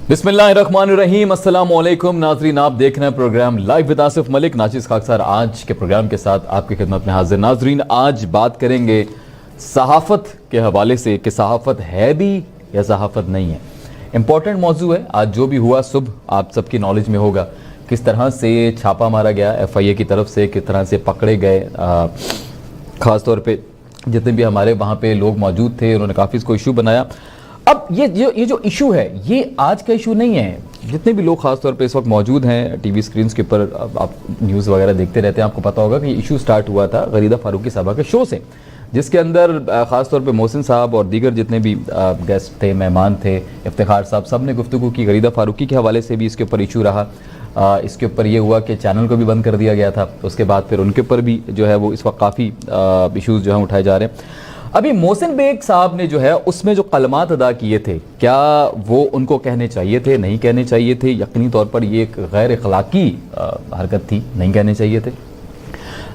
बिस्मिल्लाहिर्रहमानिर्रहीम, अस्सलाम वालेकुम नाजरीन, आप देख रहे हैं programme live with Asif Malik. नाचिस खाक सर आज के प्रोग्राम के साथ आपकी खिदमत में हाजिर। नाजरीन, आज बात करेंगे सहाफ़त के हवाले से कि सहाफ़त है भी या सहाफ़त नहीं है। इम्पॉर्टेंट मौजू है। आज जो भी हुआ सुबह आप सबकी नॉलेज में होगा, किस तरह से छापा मारा गया FIA की तरफ से, किस तरह से पकड़े गए। ख़ास तौर पे जितने भी हमारे वहाँ पे लोग मौजूद थे उन्होंने काफ़ी इसको इशू बनाया। अब ये जो इशू है ये आज का इशू नहीं है। जितने भी लोग खास तौर पे इस वक्त मौजूद हैं टीवी स्क्रीन्स के ऊपर, आप न्यूज़ वगैरह देखते रहते हैं, आपको पता होगा कि इशू स्टार्ट हुआ था गरीदा फारूकी साहबा के शो से, जिसके अंदर ख़ास तौर पे मोहसिन साहब और दीगर जितने भी गेस्ट थे, मेहमान थे, इफ्तिखार साहब, सब ने गुफ्तगू की। गरीदा फारूकी के हवाले से भी इसके ऊपर इशू रहा। इसके ऊपर ये हुआ कि चैनल को भी बंद कर दिया गया था। उसके बाद फिर उनके ऊपर भी जो है वो इस वक्त काफ़ी इशूज़ जो हैं उठाए जा रहे हैं। अभी मोहसिन बेग साहब ने जो है उसमें जो कलमात अदा किए थे, क्या वो उनको कहने चाहिए थे, नहीं कहने चाहिए थे? यकीनी तौर पर ये एक गैर अखलाकी हरकत थी, नहीं कहने चाहिए थे।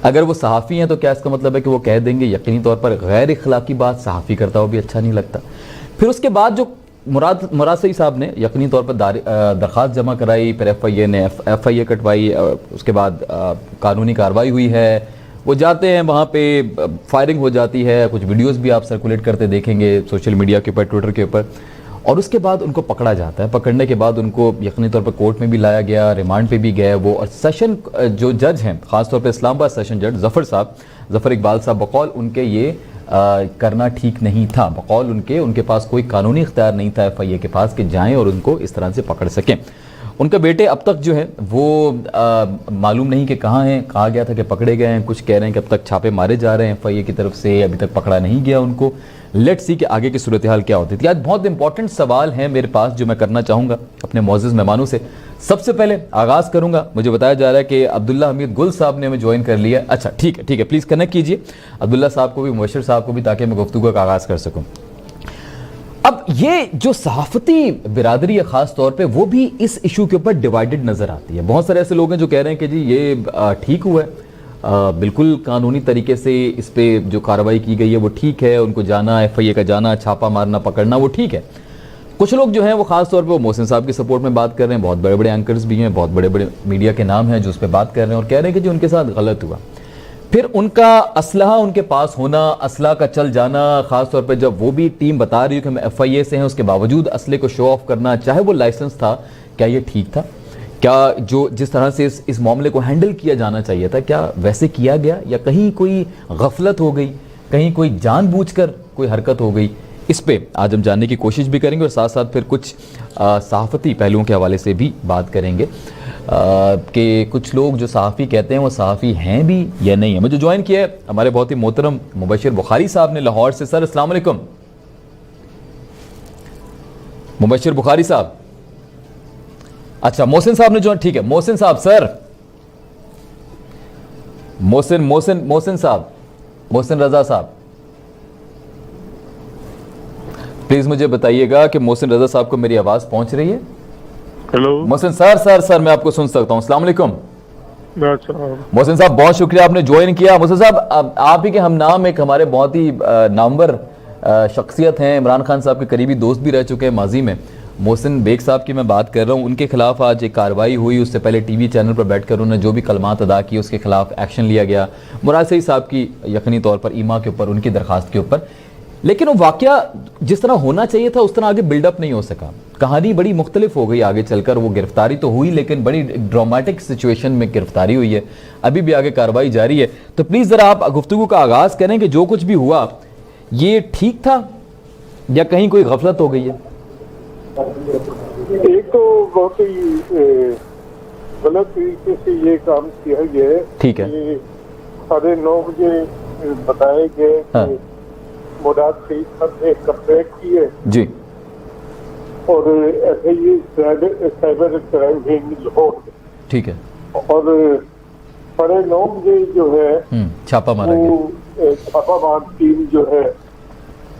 अगर वो सहाफ़ी हैं तो क्या इसका मतलब है कि वो कह देंगे? यकीनी तौर पर गैर अखलाकी बात सहाफ़ी करता हुआ भी अच्छा नहीं लगता। फिर उसके बाद जो मुराद सईद साहब ने यकीनी तौर पर दरख्वास्त जमा कराई, फिर FIA ने FIA कटवाई, उसके बाद कानूनी कार्रवाई हुई है। वो जाते हैं वहाँ पे, फायरिंग हो जाती है। कुछ वीडियोस भी आप सर्कुलेट करते देखेंगे सोशल मीडिया के ऊपर, ट्विटर के ऊपर। और उसके बाद उनको पकड़ा जाता है। पकड़ने के बाद उनको यकीनी तौर पर कोर्ट में भी लाया गया, रिमांड पे भी गए वो। और सेशन जो जज हैं, ख़ासतौर पर इस्लामाबाद सेशन जज ज़फ़र इकबाल साहब, बकौल उनके ये करना ठीक नहीं था। बकौल उनके पास कोई कानूनी इख्तियार नहीं था FIA के पास कि जाएँ और उनको इस तरह से पकड़ सकें। उनके बेटे अब तक जो है वो मालूम नहीं कि कहाँ हैं। कहा गया था कि पकड़े गए हैं, कुछ कह रहे हैं कि अब तक छापे मारे जा रहे हैं FIA की तरफ से, अभी तक पकड़ा नहीं गया उनको। लेट्स सी कि आगे की सूरत हाल क्या होती थी। आज बहुत इंपॉर्टेंट सवाल हैं मेरे पास जो मैं करना चाहूँगा अपने मौजूद मेहमानों से। सबसे पहले आगाज़ करूँगा, मुझे बताया जा रहा है कि अब्दुल्ला हमीद गुल साहब ने हमें ज्वाइन कर लिया। अच्छा ठीक है, प्लीज़ कनेक्ट कीजिए अब्दुल्ला साहब को भी, मुबशर साहब को भी, ताकि मैं गुफ्तगू का आगाज़ कर सकूँ। अब ये जो सहाफ़ती बिरादरी है ख़ास तौर पे, वो भी इस इशू के ऊपर डिवाइडेड नज़र आती है। बहुत सारे ऐसे लोग हैं जो कह रहे हैं कि जी ये ठीक हुआ है, बिल्कुल कानूनी तरीके से इस पर जो कार्रवाई की गई है वो ठीक है, उनको जाना, FIA का जाना, छापा मारना, पकड़ना, वो ठीक है। कुछ लोग जो हैं वो ख़ास तौर पे वो मोहसिन साहब की सपोर्ट में बात कर रहे हैं। बहुत बड़े बड़े एंकर्स भी हैं, बहुत बड़े बड़े मीडिया के नाम हैं जो उस पर बात कर रहे हैं और कह रहे हैं कि जी उनके साथ गलत हुआ। फिर उनका असलहा उनके पास होना, असला का चल जाना, ख़ास तौर पे जब वो भी टीम बता रही है कि हम FIA से हैं, उसके बावजूद असले को शो ऑफ करना, चाहे वो लाइसेंस था, क्या ये ठीक था? क्या जो जिस तरह से इस मामले को हैंडल किया जाना चाहिए था, क्या वैसे किया गया, या कहीं कोई गफलत हो गई, कहीं कोई जानबूझकर कोई हरकत हो गई? इस पे आज हम जानने की कोशिश भी करेंगे और साथ साथ फिर कुछ सहाफ़ती पहलुओं के हवाले से भी बात करेंगे कि कुछ लोग जो सहाफ़ी कहते हैं वो सहाफ़ी हैं भी या नहीं है। मुझे ज्वाइन किया है हमारे बहुत ही मोहतरम मुबशर बुखारी साहब ने लाहौर से। सर अस्सलाम वालेकुम। मुबशर बुखारी साहब, अच्छा मोहसिन साहब ने ज्वाइन, ठीक है मोहसिन साहब, सर मोहसिन साहब, मोहसिन रजा साहब, प्लीज मुझे बताइएगा कि मोहसिन रजा साहब को मेरी आवाज पहुंच रही है? हेलो मोहसिन सर मैं आपको सुन सकता हूं। अस्सलाम वालेकुम मोहसिन साहब, बहुत शुक्रिया आपने ज्वाइन किया। मोहसिन साहब, आप ही के हम नाम एक हमारे बहुत ही नामवर शख्सियत हैं, इमरान खान साहब के करीबी दोस्त भी रह चुके हैं माजी में। मोहसिन बेग साहब की मैं बात कर रहा हूँ। उनके खिलाफ आज एक कार्रवाई हुई। उससे पहले टीवी चैनल पर बैठकर उन्होंने जो भी कलमात अदा किए उसके खिलाफ एक्शन लिया गया। मुराद सईद साहब की यकीनी तौर पर ईमा के ऊपर, उनकी दरखास्त के ऊपर, लेकिन वो वाकया जिस तरह होना चाहिए था उस तरह आगे बिल्डअप नहीं हो सका। कहानी बड़ी मुख्तलिफ हो गई आगे चलकर। वो गिरफ्तारी तो हुई लेकिन बड़ी ड्रामेटिक सिचुएशन में गिरफ्तारी हुई है। अभी भी आगे कार्रवाई जारी है। तो प्लीज़ ज़रा आप गुफ्तगू का आगाज़ करें कि जो कुछ भी हुआ ये ठीक था या कहीं कोई गफलत हो गई है? एक तो बहुत ही गलत तरीके से ये काम किया गया है। ठीक है, 9:30 बजे बताया गया कि मुराद सईद साहब ने कंप्लेंट की है जी, और FIA cyber crime wing Lahore, ठीक है, और 9:30 बजे जो है छापा मारा गया। छापा मार टीम जो है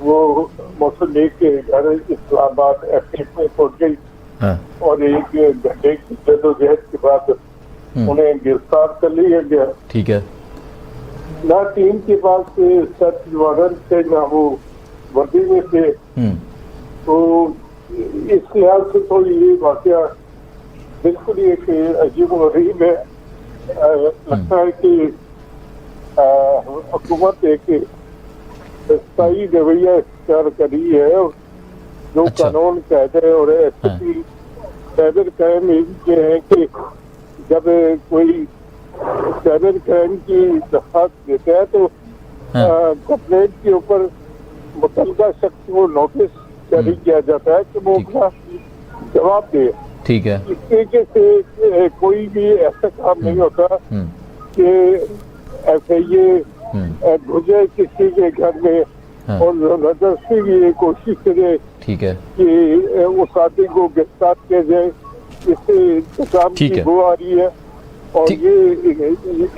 वो मोहसिन बेग के घर इस्लामाबाद FIA में पहुंच गई। हाँ। और 1 घंटे की जद्दोजहद के बाद उन्हें गिरफ्तार कर लिया गया। ठीक है, ना टीम के पास सर्च वारंट थे, ना वो वर्दी में थे। तो इस लिहाज से तो ये वाकया बिल्कुल ही एक अजीब और गरीब है। लगता है कि हुकूमत एक स्थायी रवैया इख्तियार करी है और जो अच्छा। कानून कायदे और साइबर क्राइम ये है कि जब कोई साइबर क्राइम की दरखास्त देता है तो कंप्लेंट के ऊपर मुतलका शख्स को नोटिस जारी किया जाता है कि वो अपना जवाब दे। ठीक है। इस तरीके से कोई भी ऐसा काम नहीं होता कि FIA घुसे किसी के घर में और जबरदस्ती ये कोशिश करे ठीक है कि उस आदमी को गिरफ्तार किया जाए। इससे इंतकाम ठीक की है। बू आ रही है और ये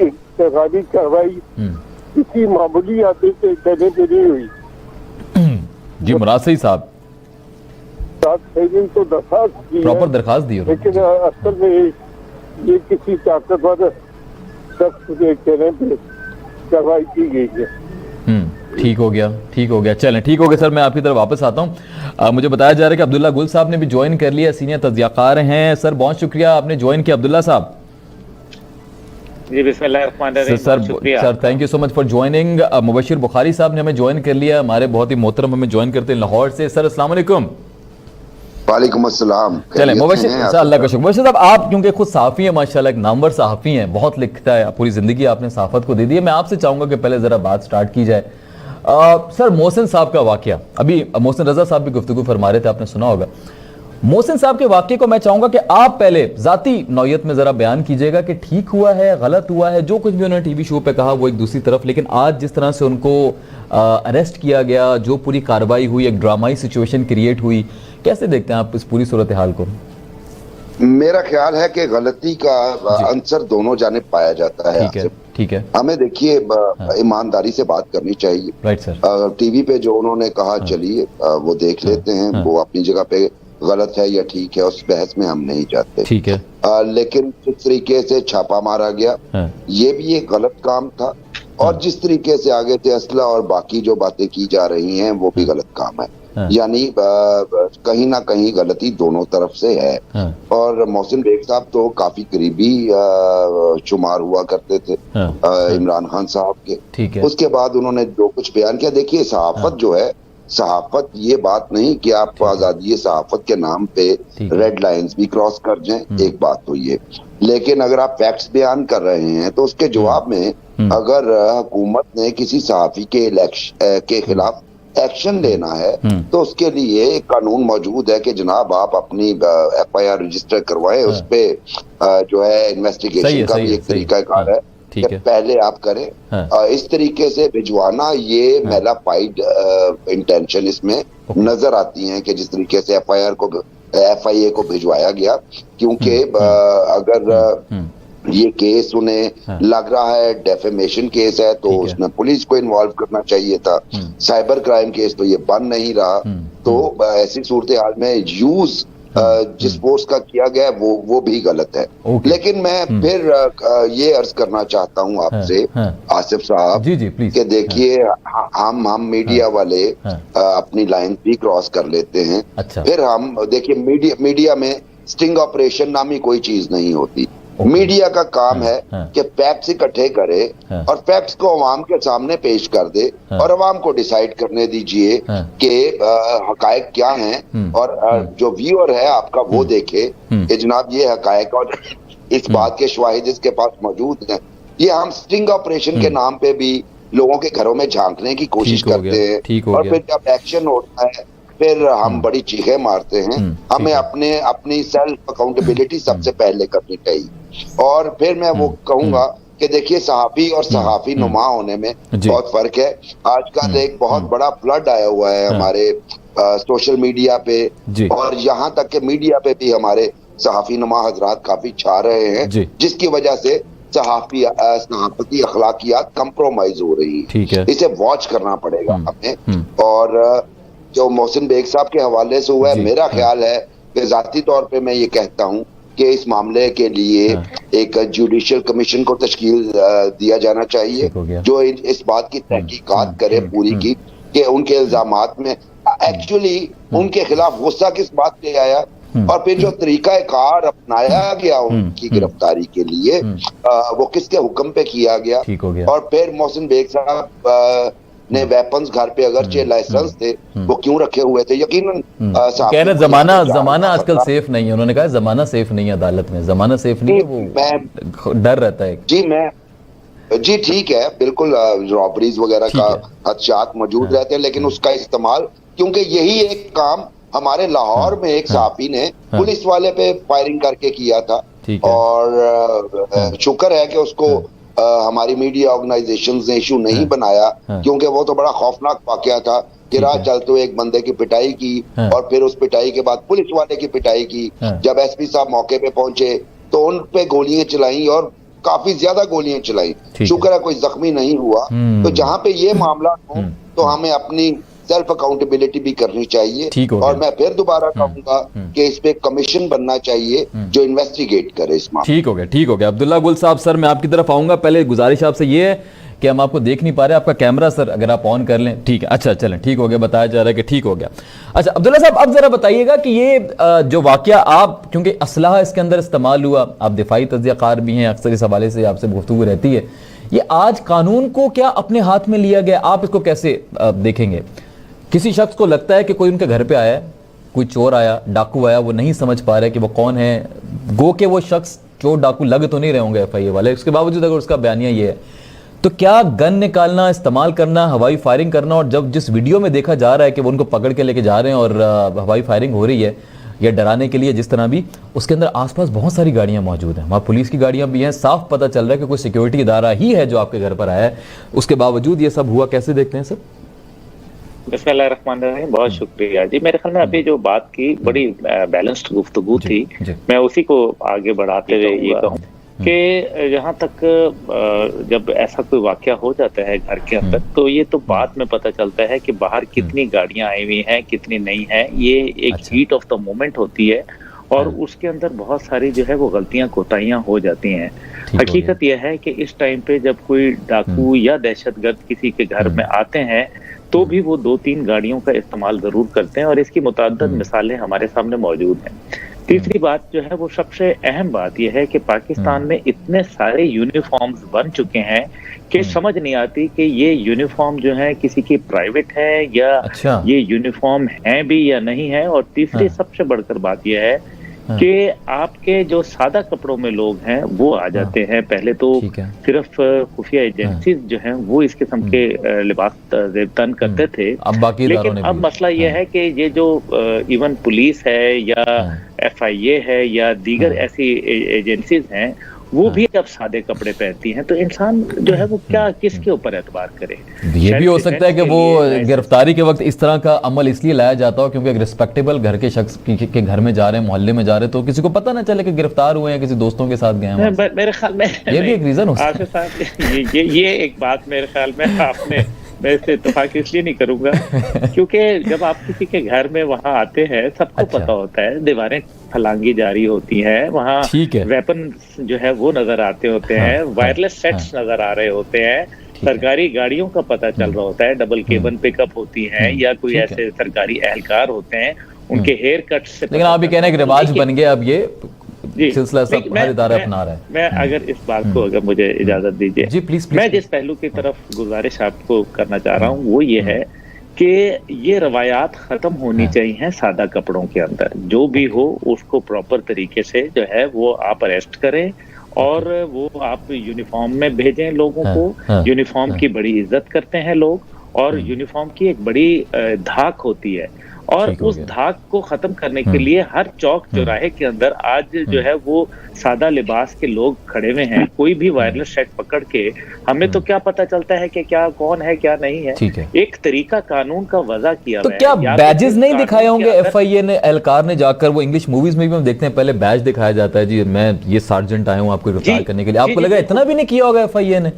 इंतकामी कार्रवाई किसी मामूली आदमी के कहने पे नहीं हुई। जी मुराद सही साहब, 7 दिन तो दरखास्त दी है, प्रॉपर दरखास्त दी उन्होंने। लेकिन असल में ये किसी ताकतवर शख्स के कहने पे कार्रवाई की गई है। ठीक हो गया, ठीक हो गया, चलें ठीक हो गया सर। मैं आपकी तरफ वापस आता हूँ। मुझे बताया जा रहा है कि अब्दुल्ला गुल साहब ने भी ज्वाइन कर लिया, सीनियर तज्ज़ियाकार हैं। सर बहुत शुक्रिया, आपने ज्वाइन किया अब्दुल्ला साहब। जी बिस्मिल्लाहिर्रहमानिर्रहीम। Sir thank you so much for joining. Mubashir Bukhari साहब ने हमें ज्वाइन कर लिया, हमारे बहुत ही मोहतरम, हमें ज्वाइन करते हैं लाहौर से। सर अस्सलाम वालेकुम। वालेकुम अस्सलाम। चलें मुबशिर सर, अल्लाह का शुक्र। मुबशिर साहब आप क्योंकि खुद सहाफ़ी हैं माशाल्लाह, एक नामवर सहाफ़ी हैं, बहुत लिखता है, पूरी ज़िंदगी आपने सहाफ़त को दे दी है। मैं आपसे चाहूँगा कि पहले ज़रा बात स्टार्ट की जाए। सर मोहसिन साहब का वाक़या, अभी मोहसिन रज़ा साहब भी गुफ्तगू फरमा रहे थे, आपने सुना होगा। मोहसिन साहब के वाक़े को मैं चाहूँगा कि आप पहले ज़ाती नौयत में ज़रा बयान कीजिएगा कि ठीक हुआ है, गलत हुआ है, जो कुछ भी उन्होंने टीवी शो पे कहा वो एक दूसरी तरफ, लेकिन आज जिस तरह से उनको अरेस्ट किया गया, जो पूरी कार्रवाई हुई, एक ड्रामाई सिचुएशन क्रिएट हुई, कैसे देखते हैं आप इस पूरी सूरत हाल को? मेरा ख्याल है कि गलती का अंसर दोनों जानिब पाया जाता है। ठीक है, ठीक है। हमें देखिए ईमानदारी से बात करनी चाहिए। Right sir. टीवी पे जो उन्होंने कहा चलिए वो देख लेते हैं, वो अपनी जगह पे गलत है या ठीक है, उस बहस में हम नहीं जाते। ठीक है। लेकिन जिस तरीके से छापा मारा गया ये भी एक गलत काम था, और जिस तरीके से आगे से असला और बाकी जो बातें की जा रही हैं वो भी गलत काम है। यानी कहीं ना कहीं गलती दोनों तरफ से है। और मोहसिन बेग साहब तो काफी करीबी शुमार हुआ करते थे इमरान खान साहब के। ठीक है। उसके बाद उन्होंने जो कुछ बयान किया, देखिए सहाफत जो है, सहाफत ये बात नहीं कि आप आजादी सहाफत के नाम पे रेड लाइंस भी क्रॉस कर जाएं, एक बात तो ये। लेकिन अगर आप फैक्ट्स बयान कर रहे हैं तो उसके जवाब में अगर हुकूमत ने किसी सहाफी के खिलाफ एक्शन लेना है तो उसके लिए एक कानून मौजूद है कि जनाब आप अपनी FIR रजिस्टर करवाएं, उस पे जो है इन्वेस्टिगेशन का भी एक तरीकाकार है कि पहले आप करें। इस तरीके से भिजवाना, ये मेला पाइड इंटेंशन इसमें नजर आती है कि जिस तरीके से FIA को भिजवाया गया, क्योंकि अगर ये केस उन्हें लग रहा है डेफेमेशन केस है तो उसमें पुलिस को इन्वॉल्व करना चाहिए था। साइबर क्राइम केस तो ये बन नहीं रहा, तो ऐसी सूरत हाल में यूज जिस फोर्स का किया गया वो भी गलत है। लेकिन मैं फिर ये अर्ज करना चाहता हूँ आपसे आसिफ साहब कि देखिए हम मीडिया वाले अपनी लाइन भी क्रॉस कर लेते हैं। फिर हम देखिए मीडिया में स्टिंग ऑपरेशन नामी कोई चीज नहीं होती। मीडिया का काम है कि फैक्ट्स इकट्ठे करे और फैक्ट्स को अवाम के सामने पेश कर दे और अवाम को डिसाइड करने दीजिए कि हकायक क्या हैं, और जो व्यूअर है आपका वो देखे कि जनाब ये हकायक और इस बात के शवाहिद इसके पास मौजूद हैं। ये हम स्टिंग ऑपरेशन के नाम पे भी लोगों के घरों में झांकने की कोशिश करते हैं, और फिर जब एक्शन होता है फिर हम बड़ी चीखें मारते हैं। हमें अपनी सेल्फ अकाउंटेबिलिटी सबसे पहले करनी चाहिए। और फिर मैं वो कहूंगा कि देखिए सहाफी और सहाफी नुमा होने में बहुत फर्क है। आजकल एक बहुत बड़ा फ्लड आया हुआ है हमारे सोशल मीडिया पे, और यहाँ तक के मीडिया पे भी हमारे सहाफी नुमा हजरात काफी छा रहे हैं, जिसकी वजह से सहाफती अखलाकियात कंप्रोमाइज हो रही है। इसे वॉच करना पड़ेगा हमें। और जो मोहसिन बेग साहब के हवाले से हुआ है, मेरा ख्याल है कि जाती तौर पे मैं ये कहता हूँ कि इस मामले के लिए एक जुडिशियल कमीशन को तश्कील दिया जाना चाहिए, जो इस बात की तहकीकात करे पूरी की कि उनके इल्जामात में एक्चुअली उनके खिलाफ गुस्सा किस बात पे आया, और फिर जो तरीका कार अपनाया गया उनकी गिरफ्तारी के लिए वो किसके हुक्म पे किया गया, ठीक हो गया। और फिर मोहसिन बेग साहब ने वेपन्स घर पे अगरचे लाइसेंस थे वो क्यों रखे हुए थे, यकीनन कह रहे जमाना आजकल सेफ नहीं है, उन्होंने कहा जमाना सेफ नहीं है, अदालत में जमाना सेफ नहीं है, वो डर रहता है। जी ठीक है, बिल्कुल रॉबरीज वगैरह का खदशात मौजूद रहते हैं, लेकिन उसका इस्तेमाल, क्योंकि यही एक काम हमारे लाहौर में एक सहाफी ने पुलिस वाले पे फायरिंग करके किया था, और शुक्र है कि उसको हमारी मीडिया ऑर्गेनाइजेशंस ने इशू नहीं बनाया, क्योंकि वो तो बड़ा खौफनाक वाकया था कि राह चलते हुए एक बंदे की पिटाई की, और फिर उस पिटाई के बाद पुलिस वाले की पिटाई की। जब एसपी साहब मौके पे पहुंचे तो उन पे गोलियां चलाई, और काफी ज्यादा गोलियां चलाई, शुक्र है कोई जख्मी नहीं हुआ। तो जहाँ पे ये मामला हो तो हमें अपनी सेल्फ अकाउंटेबिलिटी भी करनी चाहिए, और मैं फिर दोबारा कहूंगा कि इस पे कमीशन बनना चाहिए जो इन्वेस्टिगेट करे इस मामले। ठीक हो गया अब्दुल्ला गुल साहब। सर मैं आपकी तरफ आऊंगा, पहले गुजारिश आपसे ये है कि हम आपको देख नहीं पा रहे, आपका कैमरा सर अगर आप ऑन कर लें। ठीक है, अच्छा चलें, ठीक हो गया, बताया जा रहा है कि ठीक हो गया। अच्छा अब्दुल्ला साहब, अब जरा बताइएगा कि ये जो वाकया आप, क्योंकि असलहा इसके अंदर इस्तेमाल हुआ, आप दिफाई तज्ज़ियाकार भी हैं, अक्सर इस हवाले से आपसे गुफ्तगू रहती है, ये आज कानून को क्या अपने हाथ में लिया गया, आप इसको कैसे देखेंगे? किसी शख्स को लगता है कि कोई उनके घर पे आया, कोई चोर आया, डाकू आया, वो नहीं समझ पा रहे कि वो कौन है, गो के वो शख्स चोर डाकू लग तो नहीं रहे होंगे एफआईए वाले, उसके बावजूद अगर उसका बयानिया ये है, तो क्या गन निकालना, इस्तेमाल करना, हवाई फायरिंग करना, और जब जिस वीडियो में देखा जा रहा है कि वो उनको पकड़ के लेके जा रहे हैं और हवाई फायरिंग हो रही है या डराने के लिए जिस तरह भी, उसके अंदर आसपास बहुत सारी गाड़ियां मौजूद हैं, वहाँ पुलिस की गाड़ियां भी हैं, साफ पता चल रहा है कि कोई सिक्योरिटी इदारा ही है जो आपके घर पर आया है, उसके बावजूद ये सब हुआ, कैसे देखते हैं सर? बिस्मिल्लाहिर्रहमानिर्रहीम, बहुत शुक्रिया जी। मेरे ख्याल में अभी जो बात की बड़ी बैलेंस्ड गुफ्तगू थी, मैं उसी को आगे बढ़ाते हुए ये कहूँ कि जहाँ तक जब ऐसा कोई वाकया हो जाता है घर के अंदर, तो ये तो बाद में पता चलता है कि बाहर कितनी गाड़ियां आई हुई हैं, कितनी नहीं है, ये एक हीट ऑफ द मोमेंट होती है, और उसके अंदर बहुत सारी जो है वो गलतियां कोताहियां हो जाती हैं। हकीकत यह है कि इस टाइम पे जब कोई डाकू या दहशतगर्द किसी के घर में आते हैं तो भी वो 2-3 गाड़ियों का इस्तेमाल जरूर करते हैं, और इसकी मुतअद्दिद मिसालें हमारे सामने मौजूद हैं। तीसरी बात जो है वो सबसे अहम बात यह है कि पाकिस्तान में इतने सारे यूनिफॉर्म्स बन चुके हैं कि समझ नहीं आती कि ये यूनिफॉर्म जो है किसी की प्राइवेट है या ये यूनिफॉर्म है भी या नहीं है। और तीसरी सबसे बढ़कर बात यह है कि आपके जो सादा कपड़ों में लोग हैं वो आ जाते हैं। पहले तो सिर्फ खुफिया एजेंसीज जो हैं वो इस किस्म के लिबास तन करते थे, लेकिन अब मसला यह है कि ये जो इवन पुलिस है या एफआईए है या दीगर ऐसी एजेंसीज हैं वो भी अब सादे कपड़े पहनती हैं, तो इंसान जो है वो क्या किसके ऊपर एतबार करे? ये भी हो सकता है कि वो गिरफ्तारी के वक्त इस तरह का अमल इसलिए लाया जाता हो क्योंकि एक रिस्पेक्टेबल घर के शख्स के घर में जा रहे हैं, मोहल्ले में जा रहे हैं, तो किसी को पता ना चले कि गिरफ्तार हुए हैं, किसी दोस्तों के साथ गए हैं। मेरे ख्याल में ये भी एक रीजन हो सकता है। ये एक बात मेरे ख्याल में आपने, मैं इससे इत्तेफाक इसलिए नहीं करूंगा क्योंकि जब आप किसी के घर में वहां आते हैं सबको पता होता है, दीवारें फलांगी जारी होती हैं, वहाँ वेपन जो है वो नजर आते होते हैं, वायरलेस सेट्स नजर आ रहे होते हैं, सरकारी गाड़ियों का पता चल रहा होता है, डबल केबन पिकअप होती हैं या कोई ऐसे सरकारी एहलकार होते हैं, उनके हेयर कट से। लेकिन आप भी कहना है कि रिवाज बन गया अब ये सिलसिला सब हर इदारा अपना रहा है। मैं अगर इस बात को अगर मुझे इजाजत दीजिए जी प्लीज, मैं जिस पहलू की तरफ गुजारिश आपको करना चाह रहा हूँ वो ये है कि ये रवायात खत्म होनी चाहिए सादा कपड़ों के अंदर। जो भी हो उसको प्रॉपर तरीके से जो है वो आप अरेस्ट करें और वो आप यूनिफॉर्म में भेजें लोगों को। यूनिफॉर्म की बड़ी इज्जत करते हैं लोग, और यूनिफॉर्म की एक बड़ी धाक होती है, और उस धाक को खत्म करने के लिए हर चौक चौराहे के अंदर आज जो है वो सादा लिबास के लोग खड़े हुए हैं। कोई भी वायरलेस सेट पकड़ के हमें तो क्या पता चलता है कि क्या कौन है क्या नहीं है। एक तरीका कानून का वजह किया तो क्या बैजेस नहीं दिखाए होंगे एफआईए ने, एहलकार ने जाकर? वो इंग्लिश मूवीज में भी हम देखते हैं पहले बैज दिखाया जाता है, जी मैं ये सार्जेंट आया हूँ आपको गिरफ्तार करने के लिए। आपको लगा इतना भी नहीं किया होगा एफआईए ने?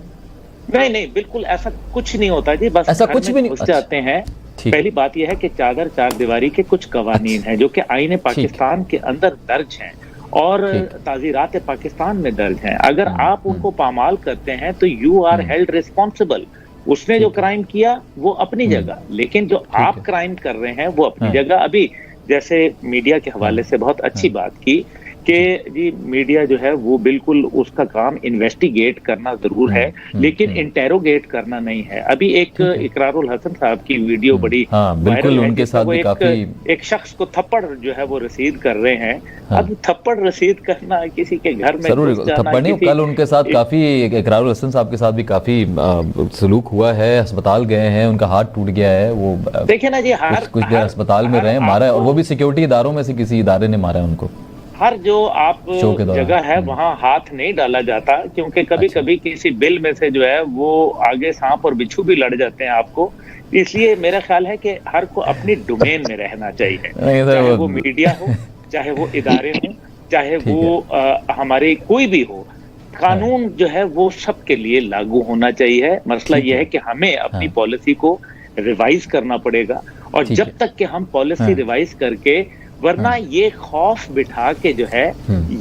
नहीं, बिल्कुल ऐसा कुछ नहीं होता जी, बस ऐसा कुछ भी नहीं। घुस जाते हैं। पहली बात यह है कि चार दीवारी के कुछ कवानीन हैं जो कि आईने पाकिस्तान के अंदर दर्ज हैं और ताज़ीरात पाकिस्तान में दर्ज हैं। अगर आप उनको पामाल करते हैं तो यू आर हेल्ड रिस्पॉन्सिबल। उसने जो क्राइम किया वो अपनी जगह, लेकिन जो आप क्राइम कर रहे हैं वो अपनी जगह। अभी जैसे मीडिया के हवाले से बहुत अच्छी बात की कि जी मीडिया जो है वो बिल्कुल उसका काम इन्वेस्टिगेट करना जरूर है, लेकिन इंटेरोगेट करना नहीं है। अभी एक इकरारुल हसन साहब की वीडियो बड़ी बिल्कुल उनके साथ भी काफी एक शख्स को थप्पड़ जो है वो रसीद कर रहे हैं। अब थप्पड़ रसीद करना किसी के घर में थप्पड़ नहीं, कल उनके साथ काफी इकरारुल हसन साहब के साथ भी काफी सलूक हुआ है, अस्पताल गए हैं, उनका हाथ टूट गया है, वो देखिए ना जी, कुछ देर अस्पताल में रहे, मारा है, और वो भी सिक्योरिटी इदारों में से किसी इदारे ने मारा है उनको। हर जो आप जगह है वहां हाथ नहीं डाला जाता, क्योंकि कभी कभी किसी बिल में से जो है वो आगे सांप और बिच्छू भी लड़ जाते हैं आपको। इसलिए मेरा ख्याल है कि हर को अपनी डोमेन में रहना चाहिए, चाहे वो मीडिया हो, चाहे वो इदारे हो, चाहे वो हमारे कोई भी हो। कानून जो है वो सबके लिए लागू होना चाहिए। मसला यह है कि हमें अपनी पॉलिसी को रिवाइज करना पड़ेगा, और जब तक कि हम पॉलिसी रिवाइज करके, वरना ये खौफ बिठा के जो है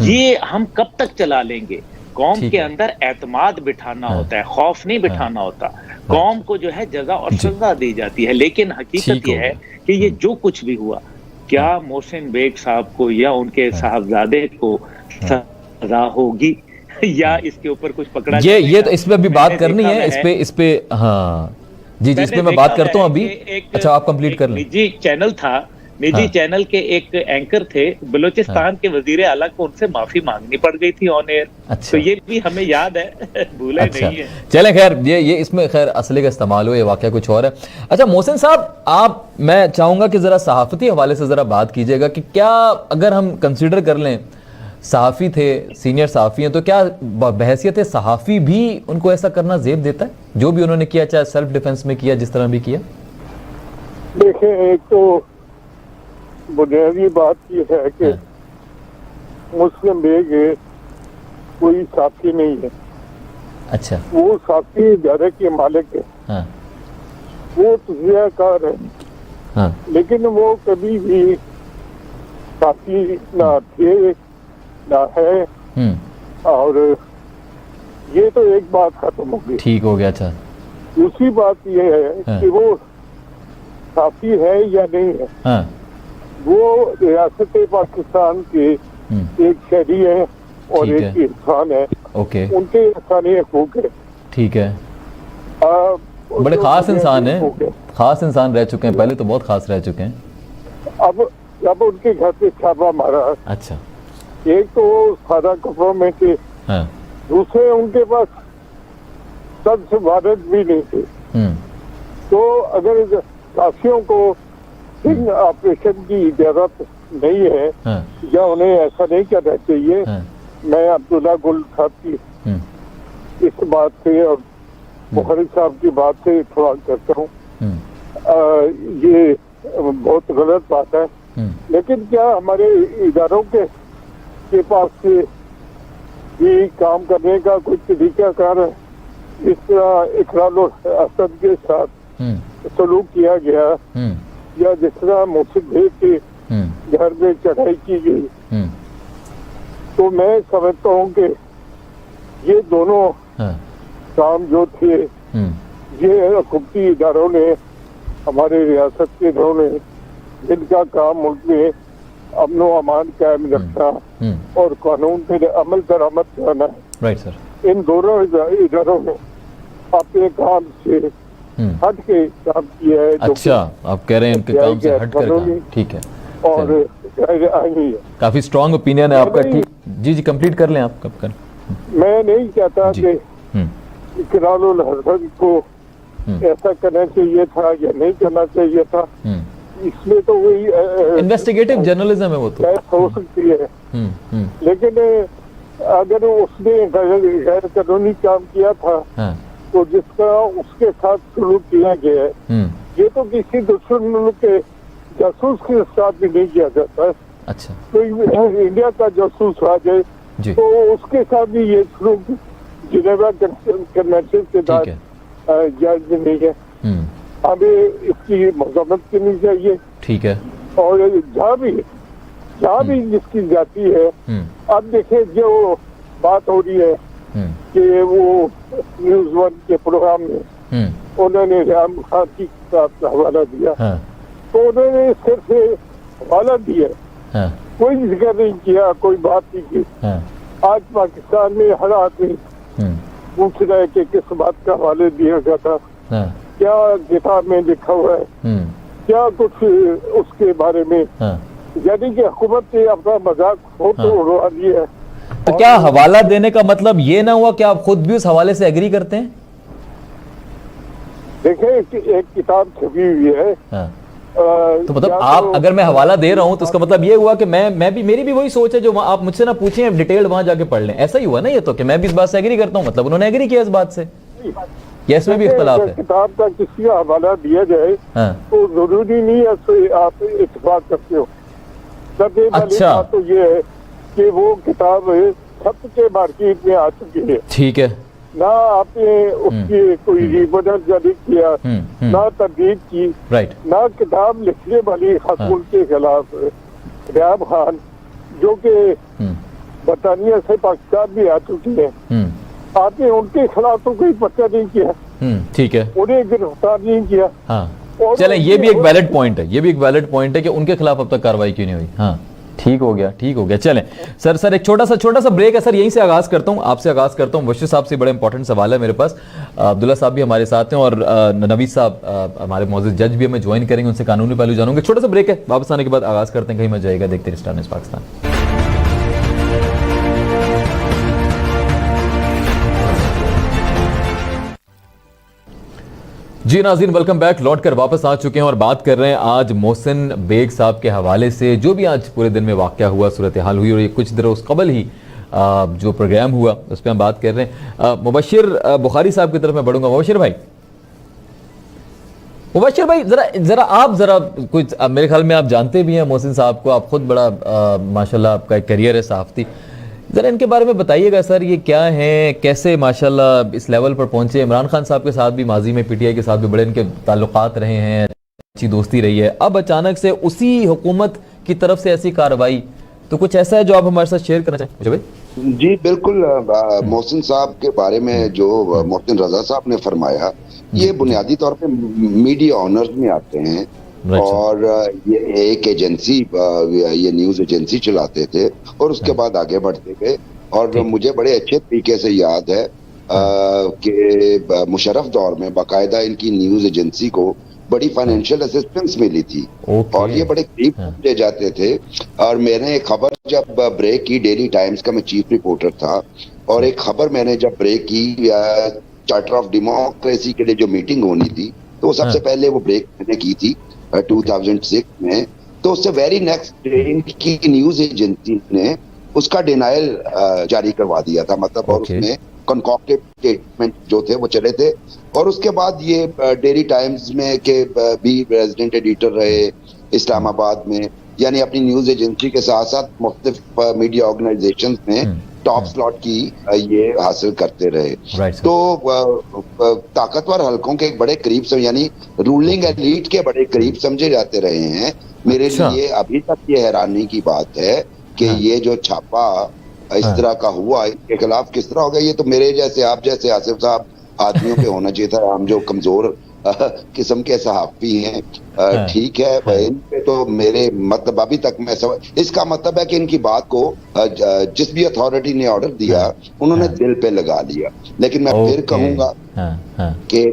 ये हम कब तक चला लेंगे। कौम के अंदर एतमाद बिठाना होता है, खौफ नहीं बिठाना होता। कौम को जो है जगह और सजा दी जाती है, लेकिन हकीकत यह है कि ये जो कुछ भी हुआ, क्या मोहसिन बेग साहब को या उनके साहबजादे को सजा होगी या इसके ऊपर कुछ पकड़ा? ये तो इस पे अभी बात करनी है, इस पे हाँ जी, इस पे मैं बात करता हूँ अभी। अच्छा, आप कंप्लीट कर लें। निजी चैनल था, निजी चैनल के एक एंकर थे, बलूचिस्तान के वजीर आला को उनसे माफी मांगनी पड़ गई थी ऑन एयर। अच्छा। तो ये भी हमें याद है, भूले नहीं है। चले खैर, ये इसमें खैर असले का इस्तेमाल हो, ये वाकया कुछ और है। अच्छा मोहसिन साहब, मैं चाहूंगा कि जरा सहाफती हवाले से जरा बात कीजिएगा कि क्या अगर हम कंसिडर कर लें, सहाफ़ी थे, सीनियर सहाफ़ी हैं, तो क्या बहैसियत सहाफ़ी भी उनको ऐसा करना ज़ेब देता है जो भी उन्होंने किया, चाहे सेल्फ डिफेंस में किया, जिस तरह भी किया? देखिए, एक तो बुनियादी बात यह है कि मुस्लिम बेग कोई साथी नहीं है। अच्छा। वो साथी इदारे के मालिक है। हाँ। वो तजियाकार है। हाँ। लेकिन वो कभी भी साथी ना थे ना है। और ये तो एक बात खत्म हो गई। ठीक हो गया। अच्छा, दूसरी बात यह है कि वो साथी है या नहीं है। हाँ। वो रियासत पाकिस्तान के एक शहरी है और एक इंसान है। ओके। उनके इंसानी हकूक है। ठीक है। बड़े खास इंसान है, खास इंसान रह चुके हैं, पहले तो बहुत खास रह चुके हैं। अब उनके घर पे छापा मारा। अच्छा। एक तो सादा कपड़ों में थे। हाँ। दूसरे उनके पास सबसे भारत भी नहीं थे। तो अगर साथियों को इन ऑपरेशन की इजाजत नहीं है, या उन्हें ऐसा नहीं करना चाहिए, मैं अब्दुल्ला गुल साहब की इस बात से और बुखारी साहब की बात से इत्तेफाक करता हूँ। ये बहुत गलत बात है। लेकिन क्या हमारे इदारों के पास से भी काम करने का कोई तरीकाकार है? इस तरह इकरारुल हसन के साथ सलूक किया गया, या जिस तरह मोहसिन बेग के घर में चढ़ाई की गई, तो मैं समझता हूँ कि ये दोनों काम जो थे, ये हुकूमती इदारों ने, हमारे रियासत के इदारों ने, जिनका काम मुल्क में अमन व अमान कायम रखना और कानून पे अमल दरामद करना है। Right sir. इन दोनों इदारों ने अपने काम से हट के काम किया है। अच्छा, आप कह रहे हैं इनके काम से हट कर। ठीक है। और आई है। काफी स्ट्रॉन्ग ओपिनियन है आपका। ठीक जी, कंप्लीट कर लें आप। कब कर? मैं नहीं कहता कि इकरारुल हसन को ऐसा करना चाहिए था या नहीं करना चाहिए था। इसमें तो वही इन्वेस्टिगेटिव जर्नलिज्म है, वो तो हो सकती है। लेकिन अगर उसने गैर कानूनी काम किया था, तो जिसका उसके साथ सलूक किया गया है, ये तो किसी दुश्मन मुल्क के जासूस के साथ भी नहीं किया जाता है। अच्छा। तो इंडिया का जासूस आ जाए तो उसके साथ भी ये सलूक जिनेवा कन्वेंशन के तहत जायज नहीं है। हमें इसकी मजम्मत करनी चाहिए। ठीक है। और जहाँ भी जिसकी जाती है, अब देखिए जो बात हो रही है कि वो न्यूज़ 1 के प्रोग्राम में उन्होंने रियाम खान की किताब का हवाला दिया। हाँ, तो उन्होंने सिर्फ हवाला दिया, हाँ, कोई जिक्र नहीं किया, कोई बात नहीं की। हाँ, आज पाकिस्तान में हर आदमी पूछ रहा है कि किस बात का हवाले दिया गया था, हाँ, क्या किताब में लिखा हुआ है, क्या कुछ उसके बारे में। हाँ। यानी कि हुकूमत ने अपना मजाक फोटो उड़वा दिया है। तो क्या हवाला देने का मतलब ये ना हुआ कि आप खुद भी उस हवाले से एग्री करते हैं? देखें, एक किताब छपी हुई है। हाँ। तो मतलब आप अगर मैं हवाला दे रहा हूं तो उसका मतलब ये हुआ कि मैं भी, मेरी भी वही सोच है जो आप मुझसे ना पूछें, डिटेल वहां जाके पढ़ लें, ऐसा ही हुआ ना ये तो, कि मैं भी इस बात से एग्री करता हूं, मतलब उन्होंने एग्री किया इस बात से, या इसमें भी इख्तलाफ है? किताब का किसी का हवाला दिया जाए तो जरूरी नहीं है आप इत्तेफाक करते हो। अच्छा, तो ये है कि वो किताब छप के मार्केट में आ चुकी है। ठीक है, ना आपने उसकी कोई रिबोनर जारी किया, ना तरदीद की, राइट, ना किताब लिखने वाली खातून के खिलाफ रियाम खान, जो कि बरतानिया से पाकिस्तान भी आ चुकी है, आपने उनके खिलाफ तो कोई पर्चा नहीं किया। ठीक है, उन्हें गिरफ्तार नहीं किया। हाँ, चलें, ये भी एक वैलिड पॉइंट है, ये भी एक वैलिड पॉइंट है कि उनके खिलाफ अब तक कार्रवाई क्यों नहीं हुई। हाँ, ठीक हो गया, ठीक हो गया। चलें सर, एक छोटा सा ब्रेक है सर, यहीं से आगाज करता हूं, आपसे आगाज करता हूं। बशीर साहब से बड़ा इंपॉर्टेंट सवाल है मेरे पास, अब्दुल्ला साहब भी हमारे साथ हैं और नवीद साहब हमारे मौजूद जज भी हमें ज्वाइन करेंगे, उनसे कानूनी पहलू जानूंगे। छोटा सा ब्रेक है, वापस आने के बाद आगाज करते हैं, कहीं मजा आएगा, देखते हैं स्टार न्यूज़ पाकिस्तान। जी नाज़रीन, वेलकम बैक। लौट कर वापस आ चुके हैं और बात कर रहे हैं आज मोहसिन बेग साहब के हवाले से, जो भी आज पूरे दिन में वाक़या हुआ, सूरत हाल हुई, और ये कुछ देर उस कबल ही जो प्रोग्राम हुआ उस पर हम बात कर रहे हैं। मुबशिर बुखारी साहब की तरफ मैं बढ़ूंगा। मुबशिर भाई जरा कुछ, मेरे ख्याल में आप जानते भी हैं मोहसिन साहब को, आप खुद बड़ा माशाल्लाह आपका एक करियर है सहाफ़ती, ज़रा इनके बारे में बताइएगा सर, ये क्या है, कैसे माशाल्लाह इस लेवल पर पहुंचे। इमरान खान साहब के साथ भी माजी में पीटीआई के साथ भी बड़े इनके ताल्लुकात रहे हैं, अच्छी दोस्ती रही है, अब अचानक से उसी हुकूमत की तरफ से ऐसी कार्रवाई, तो कुछ ऐसा है जो आप हमारे साथ शेयर करना चाहें? भाई जी बिल्कुल, मोहसिन साहब के बारे में जो मोहसिन रजा साहब ने फरमाया, ये बुनियादी तौर पे मीडिया ऑनर्स में आते हैं और ये एक एजेंसी, ये न्यूज एजेंसी चलाते थे और उसके बाद आगे बढ़ते गए। और मुझे बड़े अच्छे तरीके से याद है कि मुशर्रफ दौर में बाकायदा इनकी न्यूज एजेंसी को बड़ी फाइनेंशियल असिस्टेंस मिली थी और ये बड़े करीब ले जाते थे। और मैंने एक खबर जब ब्रेक की, डेली टाइम्स का मैं चीफ रिपोर्टर था, और एक खबर मैंने जब ब्रेक की चार्टर ऑफ डेमोक्रेसी के लिए जो मीटिंग होनी थी, तो सबसे पहले वो ब्रेक मैंने की थी 2006 में। तो उससे वेरी नेक्स्ट डे इनकी न्यूज एजेंसी ने उसका डिनायल जारी करवा दिया था, मतलब और उसमें कॉन्कॉक्टेड स्टेटमेंट जो थे वो चले थे। और उसके बाद ये डेली टाइम्स में के भी रेजिडेंट एडिटर रहे इस्लामाबाद में, यानी अपनी न्यूज एजेंसी के साथ साथ मुख्तलिफ मीडिया ऑर्गेनाइजेशंस में टॉप स्लॉट की ये हासिल करते रहे। तो ताकतवर हलकों के बड़े करीब से, यानी रूलिंग एलीट के बड़े करीब समझे जाते रहे हैं। मेरे लिए अभी तक ये हैरानी की बात है कि ये जो छापा इस तरह का हुआ, इसके खिलाफ किस तरह हो गया। ये तो मेरे जैसे, आप जैसे आसिफ साहब आदमियों पे होना चाहिए था, हम जो कमजोर किस्म के सहाफी हैं। ठीक है, इन पे तो मेरे मतलब अभी तक मैं इसका मतलब है कि इनकी बात को जिस भी अथॉरिटी ने ऑर्डर दिया उन्होंने दिल पे लगा लिया। लेकिन मैं फिर कहूंगा कि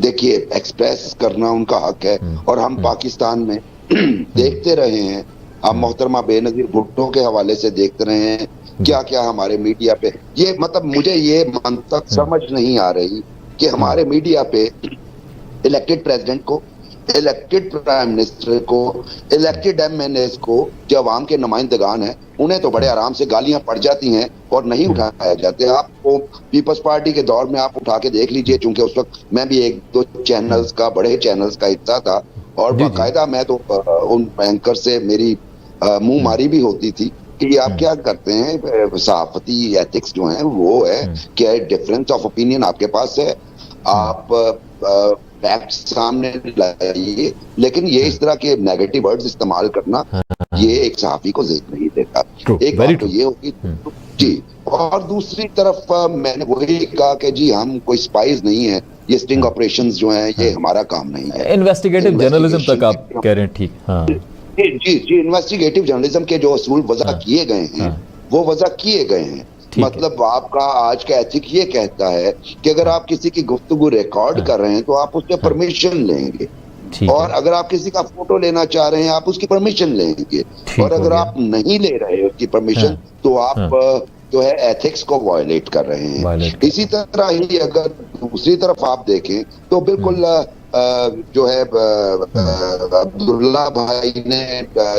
देखिए, एक्सप्रेस करना उनका हक है और हम पाकिस्तान में देखते रहे हैं, आप मोहतरमा बेनजीर भुट्टो के हवाले से देखते रहे हैं क्या क्या हमारे मीडिया पे, ये मतलब मुझे ये मंतक समझ नहीं आ रही कि हमारे मीडिया पे इलेक्टेड प्रेसिडेंट को, इलेक्टेड प्राइम मिनिस्टर को, इलेक्टेड एमएनएस को, जो अवाम के नुमाइंदगान हैं, उन्हें तो बड़े आराम से गालियां पड़ जाती हैं और नहीं उठाया जाते। आपको पीपल्स पार्टी के दौर में आप उठा के देख लीजिए, चूंकि उस वक्त मैं भी एक दो चैनल्स का, बड़े चैनल्स का हिस्सा था और बाकायदा मैं तो उन एंकर से मेरी मुंह मारी भी होती थी कि आप क्या करते हैं, सहाफती एथिक्स जो हैं वो है क्या डिफरेंस ऑफ ओपिनियन आपके पास है, आप फैक्ट्स सामने लाइए, लेकिन ये इस तरह के नेगेटिव वर्ड्स इस्तेमाल करना ये एक एक सहाफी को जेल नहीं देता। एक very बात तो ये होगी जी। और दूसरी तरफ मैंने वही कहा कि जी हम कोई स्पाइस नहीं है, ये स्टिंग ऑपरेशंस जो हैं ये हमारा काम नहीं है। इन्वेस्टिगेटिव जर्नलिज्म तक आप कह रहे हैं, ठीक। हाँ जी इन्वेस्टिगेटिव जर्नलिज्म के जो असूल वजह किए गए हैं वो वजह किए गए हैं। मतलब आपका आज का एथिक ये कहता है कि अगर आप किसी की गुफ्तगू रिकॉर्ड कर रहे हैं तो आप उससे परमिशन लेंगे, और अगर आप किसी का फोटो लेना चाह रहे हैं आप उसकी परमिशन लेंगे, और अगर आप नहीं ले रहे उसकी परमिशन तो आप जो है एथिक्स को वायलेट कर रहे हैं। इसी तरह ही अगर दूसरी तरफ आप देखें तो बिल्कुल जो है अब्दुल्ला भाई ने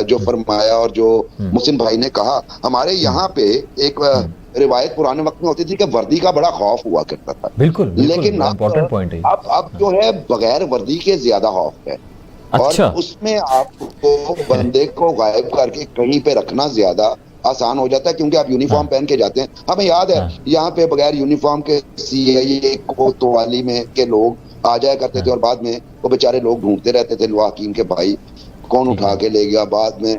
जो फरमाया और जो मुहसिन भाई ने कहा, हमारे यहाँ पे एक रिवायत पुराने वक्त में होती थी कि वर्दी का बड़ा खौफ हुआ करता था। बिल्कुल, लेकिन अब जो है बगैर वर्दी के ज्यादा खौफ है। अच्छा। और उसमें आपको बंदे को गायब करके कहीं पे रखना ज्यादा आसान हो जाता है, क्योंकि आप यूनिफॉर्म पहन के जाते हैं। हमें याद है यहाँ पे बगैर यूनिफॉर्म के CIA कोतवाली में के लोग आ जाया करते थे, और बाद में वो बेचारे लोग ढूंढते रहते थे लुआ हकीम के भाई कौन उठा के ले गया। बाद में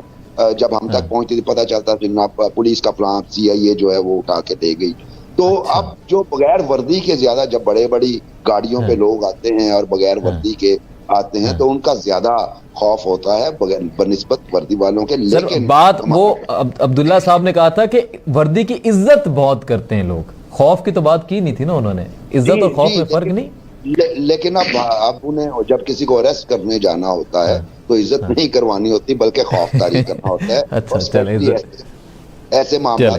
जब हम तक पहुंचती थी पता चलता था पुलिस का फलां CIA जो है वो उठा के ले गई। तो अब जो बगैर वर्दी के ज्यादा जब बड़े बड़ी गाड़ियों पे लोग आते हैं और बगैर वर्दी के आते हैं तो उनका ज्यादा खौफ होता है बनिस्बत वर्दी वालों के। लेकिन बात वो अब्दुल्ला साहब ने कहा था कि वर्दी की इज्जत बहुत करते हैं लोग, खौफ की तो बात की नहीं थी ना उन्होंने। इज्जत और खौफ में फर्क नहीं। लेकिन अब उन्हें जब किसी को अरेस्ट करने जाना होता है तो इज्जत नहीं करवानी होती बल्कि खौफदारी करना होता है। अच्छा, ऐसे मामला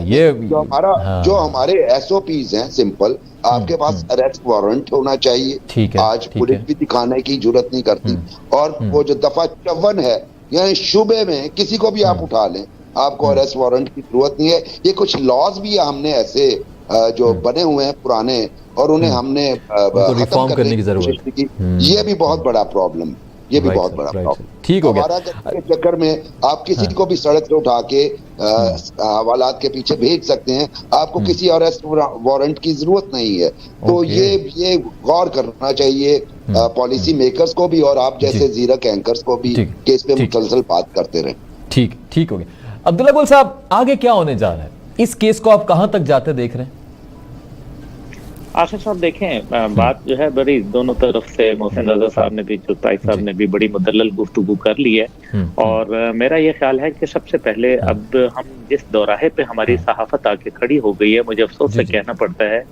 जो हमारे SOPs हैं सिंपल, आपके पास अरेस्ट वारंट होना चाहिए। आज पुलिस भी दिखाने की जरूरत नहीं करती। और वो जो दफा 54 है, यानी शुबे में किसी को भी आप उठा लें, आपको अरेस्ट वारंट की जरूरत नहीं है। ये कुछ लॉज भी हमने ऐसे जो बने हुए हैं पुराने, और उन्हें हमने रिफॉर्म करने की जरूरत की। ये भी बहुत बड़ा प्रॉब्लम, ये भी बहुत बड़ा प्रॉब्लम। ठीक हो गया। चक्कर में आप किसी को भी सड़क से उठा के हवालात के पीछे भेज सकते हैं, आपको किसी अरेस्ट वारंट की जरूरत नहीं है। तो ये गौर करना चाहिए पॉलिसी मेकर्स को भी, और आप जैसे जीरक एंकर्स को भी, कि इस पे मुसलसल बात करते रहें। ठीक हो गया। अब्दुल्ला गुल साहब, आगे क्या होने जा रहा है? इस केस को आप कहां तक जाते देख रहे हैं? आसिफ साहब देखें, बात जो है बड़ी दोनों तरफ से, मोहसिन रजा साहब ने भी, चुताई साहब ने भी बड़ी मुदल्लल गुफ्तगू कर ली है। और मेरा ये ख्याल है कि सबसे पहले अब हम जिस दौराहे पे हमारी सहाफत आके खड़ी हो गई है, मुझे अफसोस से कहना पड़ता है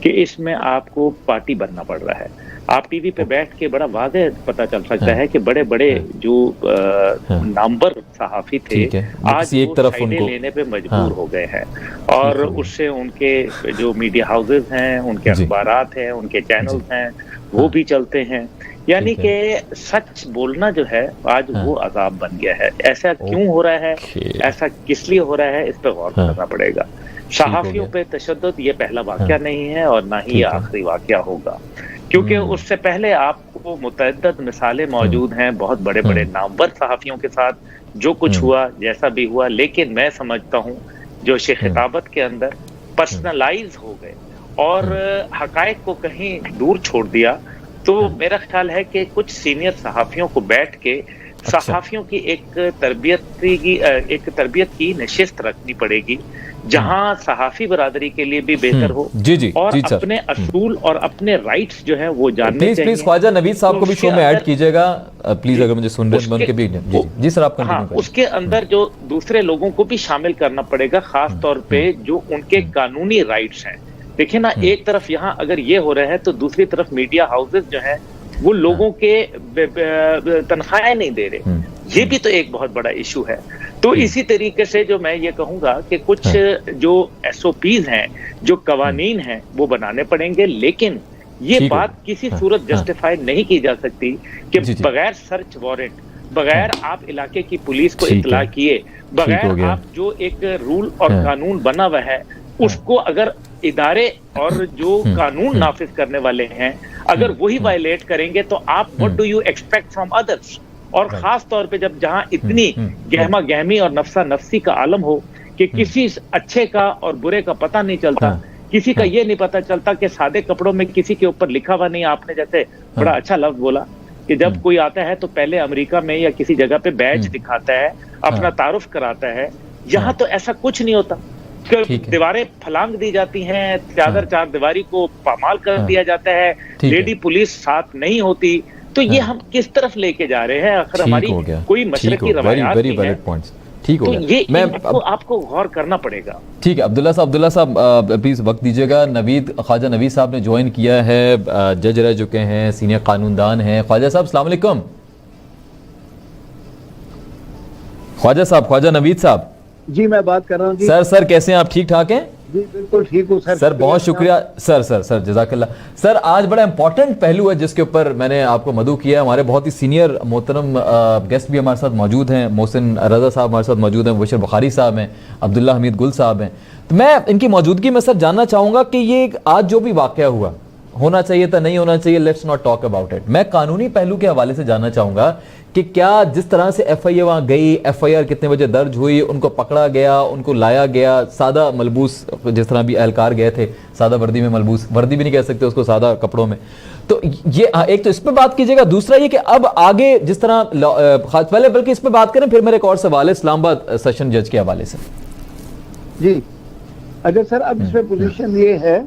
कि इसमें आपको पार्टी बनना पड़ रहा है। आप टीवी पे बैठ के बड़ा वाज़ेह पता चल सकता है कि बड़े बड़े जो नामवर सहाफी थे आज एक तरफ उनको लेने पे मजबूर हो गए हैं, और उससे उनके जो मीडिया हाउसेज हैं, उनके अखबारात हैं, उनके चैनल्स हैं, वो भी चलते हैं। यानी कि सच बोलना जो है आज वो अजाब बन गया है। ऐसा क्यों हो रहा है, ऐसा किस लिए हो रहा है, इस पर गौर करना पड़ेगा। सहाफियों पे तशद्दुद ये पहला वाकया नहीं है और ना ही ये आखिरी वाकया होगा, क्योंकि उससे पहले आपको मुतअद्दिद मिसालें मौजूद हैं बहुत बड़े बड़े नामवर सहाफियों के साथ जो कुछ हुआ, जैसा भी हुआ। लेकिन मैं समझता हूँ जो खिताबत के अंदर पर्सनलाइज हो गए और हकायक को कहीं दूर छोड़ दिया, तो मेरा ख्याल है कि कुछ सीनियर सहाफियों को बैठ के सहाफियों की एक तरबियत की नशिस्त रखनी पड़ेगी, जहां सहाफी बरादरी के लिए भी बेहतर हो और अपने असूल और अपने राइट्स जो है वो जानने चाहिए। प्लीज ख्वाजा नवीद साहब को भी शो में ऐड कीजिएगा प्लीज, अगर मुझे सुन रहे हैं उनके भी। जी सर, आप कंटिन्यू करें। उसके अंदर जो दूसरे लोगों को भी शामिल करना पड़ेगा, खास तौर पे जो उनके कानूनी राइट्स हैं। देखिए ना, एक तरफ यहाँ अगर ये हो रहा है तो दूसरी तरफ मीडिया हाउसेज जो है वो लोगों के तनख्वाहें नहीं दे रहे। ये भी तो एक बहुत बड़ा इशू है। तो इसी तरीके से जो मैं ये कहूंगा कि कुछ जो SOPs हैं, जो कवानीन हैं, वो बनाने पड़ेंगे। लेकिन ये बात किसी सूरत जस्टिफाई नहीं की जा सकती कि बगैर सर्च वारंट, बगैर आप इलाके की पुलिस को इत्तला किए, बगैर आप जो एक रूल और कानून बना हुआ है उसको अगर इदारे और जो कानून नाफिज करने वाले हैं अगर वही वायलेट करेंगे तो आप what do you expect from others. और खास तौर पे जब जहां इतनी गहमा गहमी और नफसा नफसी का आलम हो कि किसी अच्छे का और बुरे का पता नहीं चलता, किसी का ये नहीं पता चलता कि सादे कपड़ों में किसी के ऊपर लिखा हुआ नहीं। आपने जैसे बड़ा अच्छा लफ्ज बोला कि जब कोई आता है तो पहले अमेरिका में या किसी जगह पे बैज दिखाता है अपना तारुफ कराता है। यहाँ तो ऐसा कुछ नहीं होता, दीवारें फलांग दी जाती हैं, चादर चार दीवारी को पामाल कर दिया जाता है, लेडी पुलिस साथ नहीं होती। तो ये हम किस तरफ लेके जा रहे हैं? आखिर हमारी कोई मशरकी रवायात नहीं है। ठीक हो तो गया। ये आपको गौर करना पड़ेगा। ठीक है अब्दुल्ला साहब प्लीज वक्त दीजिएगा। ख्वाजा नवीद साहब ने ज्वाइन किया है, जज रह चुके हैं, सीनियर कानूनदान हैं। ख्वाजा साहब अस्सलाम वालेकुम। ख्वाजा नवीद साहब जी, मैं बात कर रहा हूँ जी। सर कैसे हैं आप? ठीक ठाक हैं? जी बिल्कुल ठीक हूँ सर बहुत शुक्रिया सर जज़ाकल्लाह। सर आज बड़ा इंपॉर्टेंट पहलू है जिसके ऊपर मैंने आपको मदऊ किया। हमारे बहुत ही सीनियर मोहतरम गेस्ट भी हमारे साथ मौजूद हैं। मोहसिन रजा साहब हमारे साथ मौजूद हैं, मुबशर बुखारी साहब हैं, अब्दुल्ला हमीद गुल साहब हैं। तो मैं इनकी मौजूदगी में सर जानना चाहूँगा कि ये आज जो भी वाक़या हुआ, होना चाहिए था, नहीं होना चाहिए, let's not talk about it. मैं कानूनी पहलू के हवाले से जानना चाहूँगा कि क्या जिस तरह से FIA वहाँ गई, FIR कितने बजे दर्ज हुई, उनको पकड़ा गया, उनको लाया गया, सादा मलबूस जिस तरह भी एहलकार गए थे, सादा वर्दी में मलबूस, वर्दी भी नहीं कह सकते उसको, सादा कपड़ों में। तो ये एक तो इस पर बात कीजिएगा। दूसरा ये कि अब आगे जिस तरह पहले बल्कि इस पर बात करें, फिर मेरे एक और सवाल है इस्लामाबाद सेशन जज के हवाले से। जी अगर सर अब इसमें पोजीशन ये है,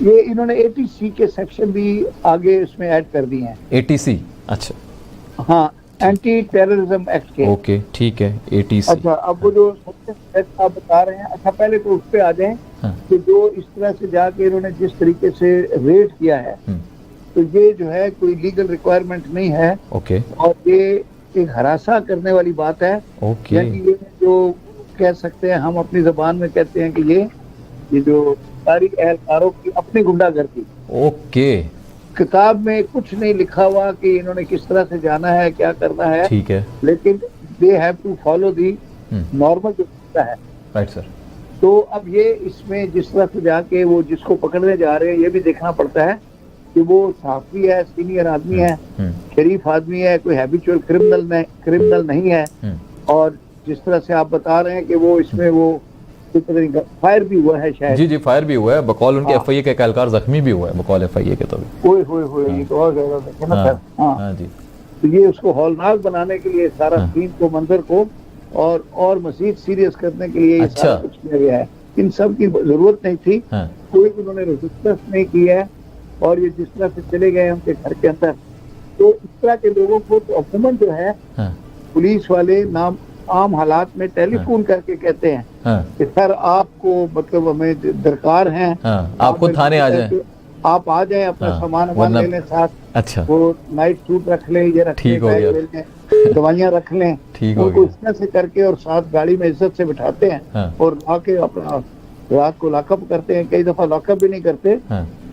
ये इन्होंने ATC के सेक्शन भी आगे इसमें ऐड कर दिए हैं। ATC, अच्छा हाँ, एंटी टेररिज्म एक्ट के। ओके ठीक है ATC। अच्छा अब वो जो आप बता रहे हैं, अच्छा पहले तो उस पे आ जाएं कि जो इस तरह से जाके इन्होंने जिस तरीके से रेड किया है, तो ये जो है कोई लीगल रिक्वायरमेंट नहीं है। ओके। और ये एक हरासा करने वाली बात है। ओके। यानी ये जो कह सकते हैं, हम अपनी जबान में कहते हैं कि ये जो सारी एहलकारों की अपनी गुंडागर्दी। ओके। किताब में कुछ नहीं लिखा हुआ कि इन्होंने किस तरह से जाना है, क्या करना है। ठीक है। लेकिन they have to follow the normal जो होता है। Right sir. तो अब ये इसमें जिस तरह से जाके वो जिसको पकड़ने जा रहे हैं, ये भी देखना पड़ता है कि वो सहाफी है, सीनियर आदमी है, शरीफ आदमी है, कोई हैबिचुअल क्रिमिनल नहीं है। और जिस तरह से आप बता रहे हैं कि वो इसमें वो फायर भी हुआ है शायद। जी फायर भी हुआ है, बकौल उनके FIA के एहलकार जख्मी भी हुआ है, बकौल FIA के। तो ये तो और ज्यादा देखे ना सर। हाँ जी। तो ये उसको हौलनाक बनाने के लिए सारा सीन को, मंजर को और मजीद सीरियस करने के लिए ये सारा कुछ किया गया है। इन सब की जरूरत नहीं थी। कोई उन्होंने रेजिस्टेंस नहीं की है। और ये जिस तरह से चले गए उनके घर के अंदर, तो इस तरह के लोगों को तो अमूमन जो है पुलिस वाले नाम आम हालात में टेलीफोन करके कहते हैं कि सर आपको मतलब हमें दरकार है, आप खुद थाने आ जाएं, आप आ जाएं, अपना सामान लेने साथ। अच्छा। वो नाइट सूट रख लें, ये रख लें, दवाइयाँ रख लें, उनको इस तरह से करके और साथ गाड़ी में इज्जत से बिठाते हैं और आके अपना रात को लॉकअप करते हैं। कई दफा लॉकअप भी नहीं करते,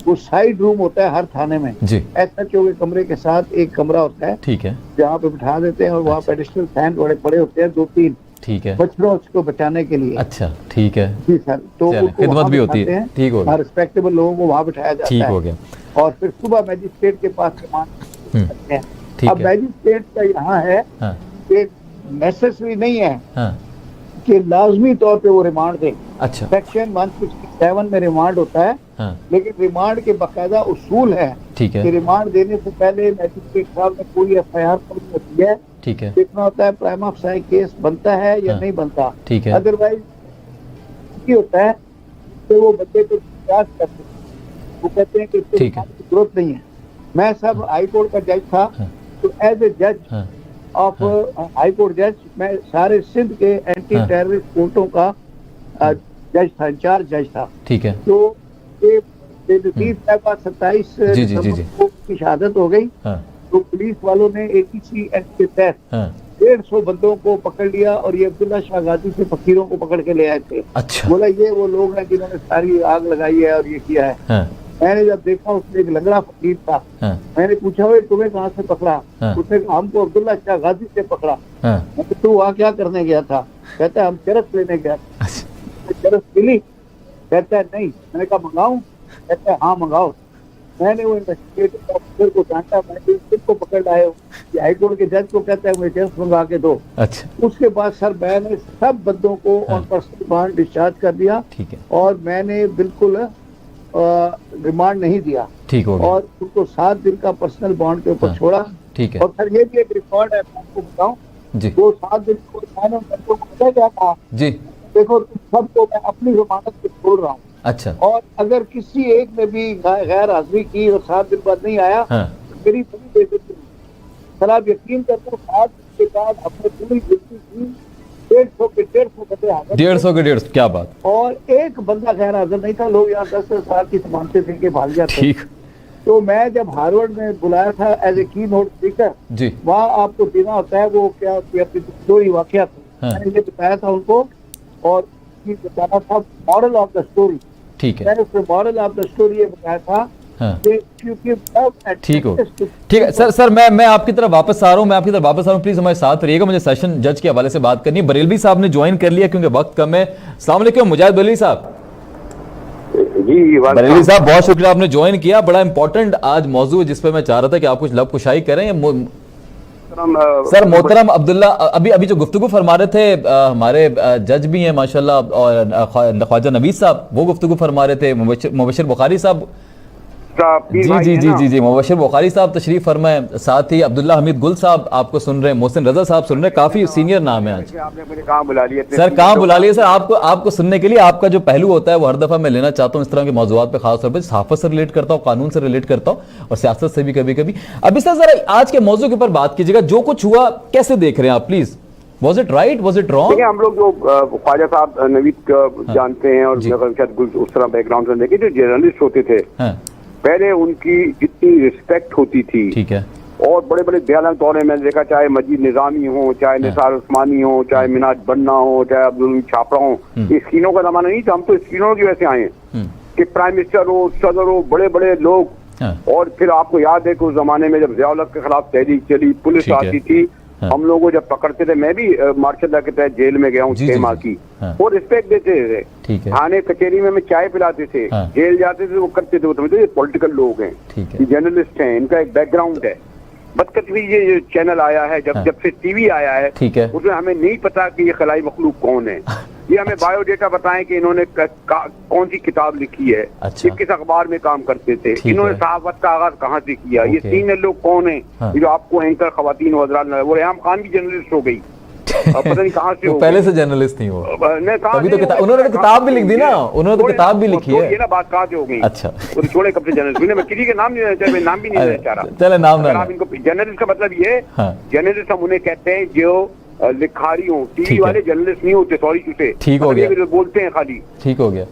वो साइड रूम होता है हर थाने में। SHO के कमरे के साथ एक कमरा होता है, ठीक है, जहाँ पे बिठा देते हैं और वहाँ पेडिशनल फैन बड़े पड़े होते हैं 2-3, ठीक है, बच्चों को बचाने के लिए। अच्छा ठीक है जी सर। तो खिदमत भी होती है। ठीक हो गया। रिस्पेक्टेबल लोगों को वहाँ बिठाया जाता है। ठीक हो गया। और फिर सुबह मैजिस्ट्रेट के पास रिमांड करते हैं। अब मैजिस्ट्रेट का यहाँ है कि नेसेसरी नहीं है कि लाजमी तौर पे वो रिमांड दे। अच्छा। सेक्शन 167 में रिमांड होता है, लेकिन रिमांड के बाकायदा उसूल है। ठीक है। कि रिमांड देने से पहले मैजिस्ट्रेट साहब ने पूरी FIR करनी होती है। ठीक है। देखना होता है प्राइमा फेसी केस बनता है या नहीं बनता। ठीक है। अदरवाइज होता है तो वो बच्चे को जांच करते हैं, वो कहते हैं कि इसकी जरूरत नहीं है। मैं सब हाई कोर्ट का जज था, तो एज ए जज ऑफ हाई कोर्ट जज मैं सारे सिंध के एंटी टेररिस्ट कोर्टों का जज था, इंचार्ज जज था। ठीक है। तो ये 27 दिसंबर को की शहादत हो गई। तो पुलिस वालों ने ATC एक्ट के तहत 150 बंदों को पकड़ लिया और ये अब्दुल्ला शाह गाजी से फकीरों को पकड़ के ले आए थे। अच्छा। बोला ये वो लोग हैं जिन्होंने सारी आग लगाई है और ये किया है। मैंने जब देखा उसमें एक लंगड़ा फकीर था, मैंने पूछा भाई तुम्हें कहाँ से पकड़ा? उसने कहा हमको अब्दुल्ला शाह गाजी से पकड़ा। तू वहाँ क्या करने गया था? कहता है हम चरस लेने गया था। चरस मिली? कहता है नहीं। मैंने कहा मंगाऊं? कहता है हाँ मंगाओ। मैंने वो इन्वेस्टिगेटिव ऑफिसर को डांटा, मैंने किसको पकड़ लाए हो? हाई कोर्ट के जज को कहता है मुझे चरस मंगा के दो। अच्छा। उसके बाद सर मैंने सब बंदों को ऑन पर्सनल बॉन्ड डिस्चार्ज कर दिया। ठीक है। और मैंने बिल्कुल रिमांड नहीं दिया। ठीक हो गया। और उनको 7 दिन का पर्सनल बॉन्ड के ऊपर छोड़ा। ठीक है। और सर ये भी एक रिकॉर्ड है, मैं आपको बताऊं जी। वो 7 दिन को मैंने उनको पता क्या कहा जी, देखो तुम सबको मैं अपनी जमानत पे छोड़ रहा हूँ, अच्छा, और अगर किसी एक ने भी गैर हाजिरी की और 7 दिन बाद नहीं आया हाँ, तो मेरी बड़ी बेइज्जती हुई। सर आप यकीन करते हो 7 दिन के बाद अपने पूरी गिनती की 150 के 150 बंदे हाजिर थे। 150 के 150, क्या बात, और एक बंदा गैर हाजिर नहीं था। लोग यहाँ 10-10 साल की मानते थे कि भाग जाते। ठीक, तो मैं जब हार्वर्ड में बुलाया था एज ए की नोट स्पीकर, जी, वहाँ आपको देना होता है वो क्या अपनी स्टोरी वाकया था, हाँ। मैंने ये बताया था उनको और ये बताना था मॉरल ऑफ द स्टोरी। ठीक है, मैंने उसमें मॉरल ऑफ द स्टोरी ये बताया था हाँ, कि क्योंकि ठीक हो, ठीक है सर। सर मैं आपकी तरफ वापस आ रहा हूँ, मैं आपकी तरफ वापस आ रहा हूँ, प्लीज हमारे साथ रहिएगा, मुझे सेशन जज के हवाले से बात करनी है। बरेलवी साहब ने ज्वाइन कर लिया क्योंकि वक्त कम है। अस्सलाम वालेकुम मुजाहिद बरेलवी साहब। जी बरेलवी साहब बहुत शुक्रिया आपने ज्वाइन किया। बड़ा इंपॉर्टेंट आज मौजू है जिस पे मैं चाह रहा था कि आप कुछ लब कुशाई करें। सर मोहतरम अब्दुल्ला अभी जो गुफ्तगू फरमा रहे थे, हमारे जज भी हैं माशाल्लाह, और ख्वाजा नवीद साहब वो गुफ्तगू फरमा रहे थे, मुबशिर बुखारी साहब, जी मुबशिर बुखारी साहब तशरीफ फरमाए, साथ ही अब्दुल्ला हमीद गुल साहब आपको सुन रहे हैं, मोहसिन रजा साहब सुन रहे हैं, काफी सीनियर नाम है आज। आपने मुझे कहाँ बुला लिया सर कहाँ बुला लिया सर, आपको सुनने के लिए। आपका जो पहलू होता है वो हर दफा मैं लेना चाहता हूँ इस तरह के मौजूआत पे, खासतौर पर सहाफत से रिलेट करता हूँ, कानून से रिलेट करता हूँ और सियासत से भी कभी कभी। अभी सर जरा आज के मौजू के ऊपर बात कीजिएगा, जो कुछ हुआ कैसे देख रहे हैं आप please? Was it right? Was it wrong? हम लोग जो ख्वाजा साहब नवीद जानते हैं और शायद उस तरह बैकग्राउंड से देखे, जो जर्नलिस्ट होते थे पहले उनकी जितनी रिस्पेक्ट होती थी, ठीक है, और बड़े बड़े भयानक दौरे में देखा, चाहे मजीद निजामी हो, चाहे निसार उस्मानी हो, चाहे मिनाज बन्ना हो, चाहे अब्दुल छापरा हो, स्कीनों का जमाना नहीं था। हम तो स्कीनों की वजह से आए हैं कि प्राइम मिनिस्टर हो, सदर हो, बड़े बड़े लोग। और फिर आपको याद है कि उस जमाने में जब ज़िया-उल-हक के खिलाफ तहरीक चली, पुलिस आती थी, हम लोगों को जब पकड़ते थे, मैं भी मार्शल लॉ के तहत जेल में गया हूँ 6 माह की, वो रिस्पेक्ट देते थे। थाने कचहरी में चाय पिलाते थे, जेल जाते थे, वो करते थे, वो समझते ये पॉलिटिकल लोग हैं, ये जर्नलिस्ट हैं, इनका एक बैकग्राउंड है। बदकिस्मती ये चैनल आया है, जब से टीवी आया है, उसमें हमें नहीं पता कि ये खलाई मखलूक कौन है। ये हमें बायोडेटा बताएं कि इन्होंने कौन सी किताब लिखी है, ये किस अखबार में काम करते थे, इन्होंने सहाफत का आगाज कहाँ से किया, ये 3 लोग कौन है जो आपको एंकर खवातीन वज़रात। वो रेहाम खान भी जर्नलिस्ट हो गई, पता नहीं कहाँ से, पहले से जर्नलिस्ट थी वो, अभी तो उन्होंने किताब भी लिख दी ना, उन्होंने तो किताब भी लिखी है। ये ना बात कहाँ से हो गई? अच्छा, छोड़े कब से जर्नलिस्ट, मैं किसी के नाम नहीं लेना, नाम भी नहीं लेना चाह रहा। चले नाम आप इनको जर्नलिस्ट का मतलब ये, जर्नलिस्ट हम उन्हें कहते हैं जो लिखारी हो, टीवी वाले जर्नलिस्ट नहीं होते, सॉरी चूसे, ठीक हो गया, बोलते हैं खाली, ठीक हो गया।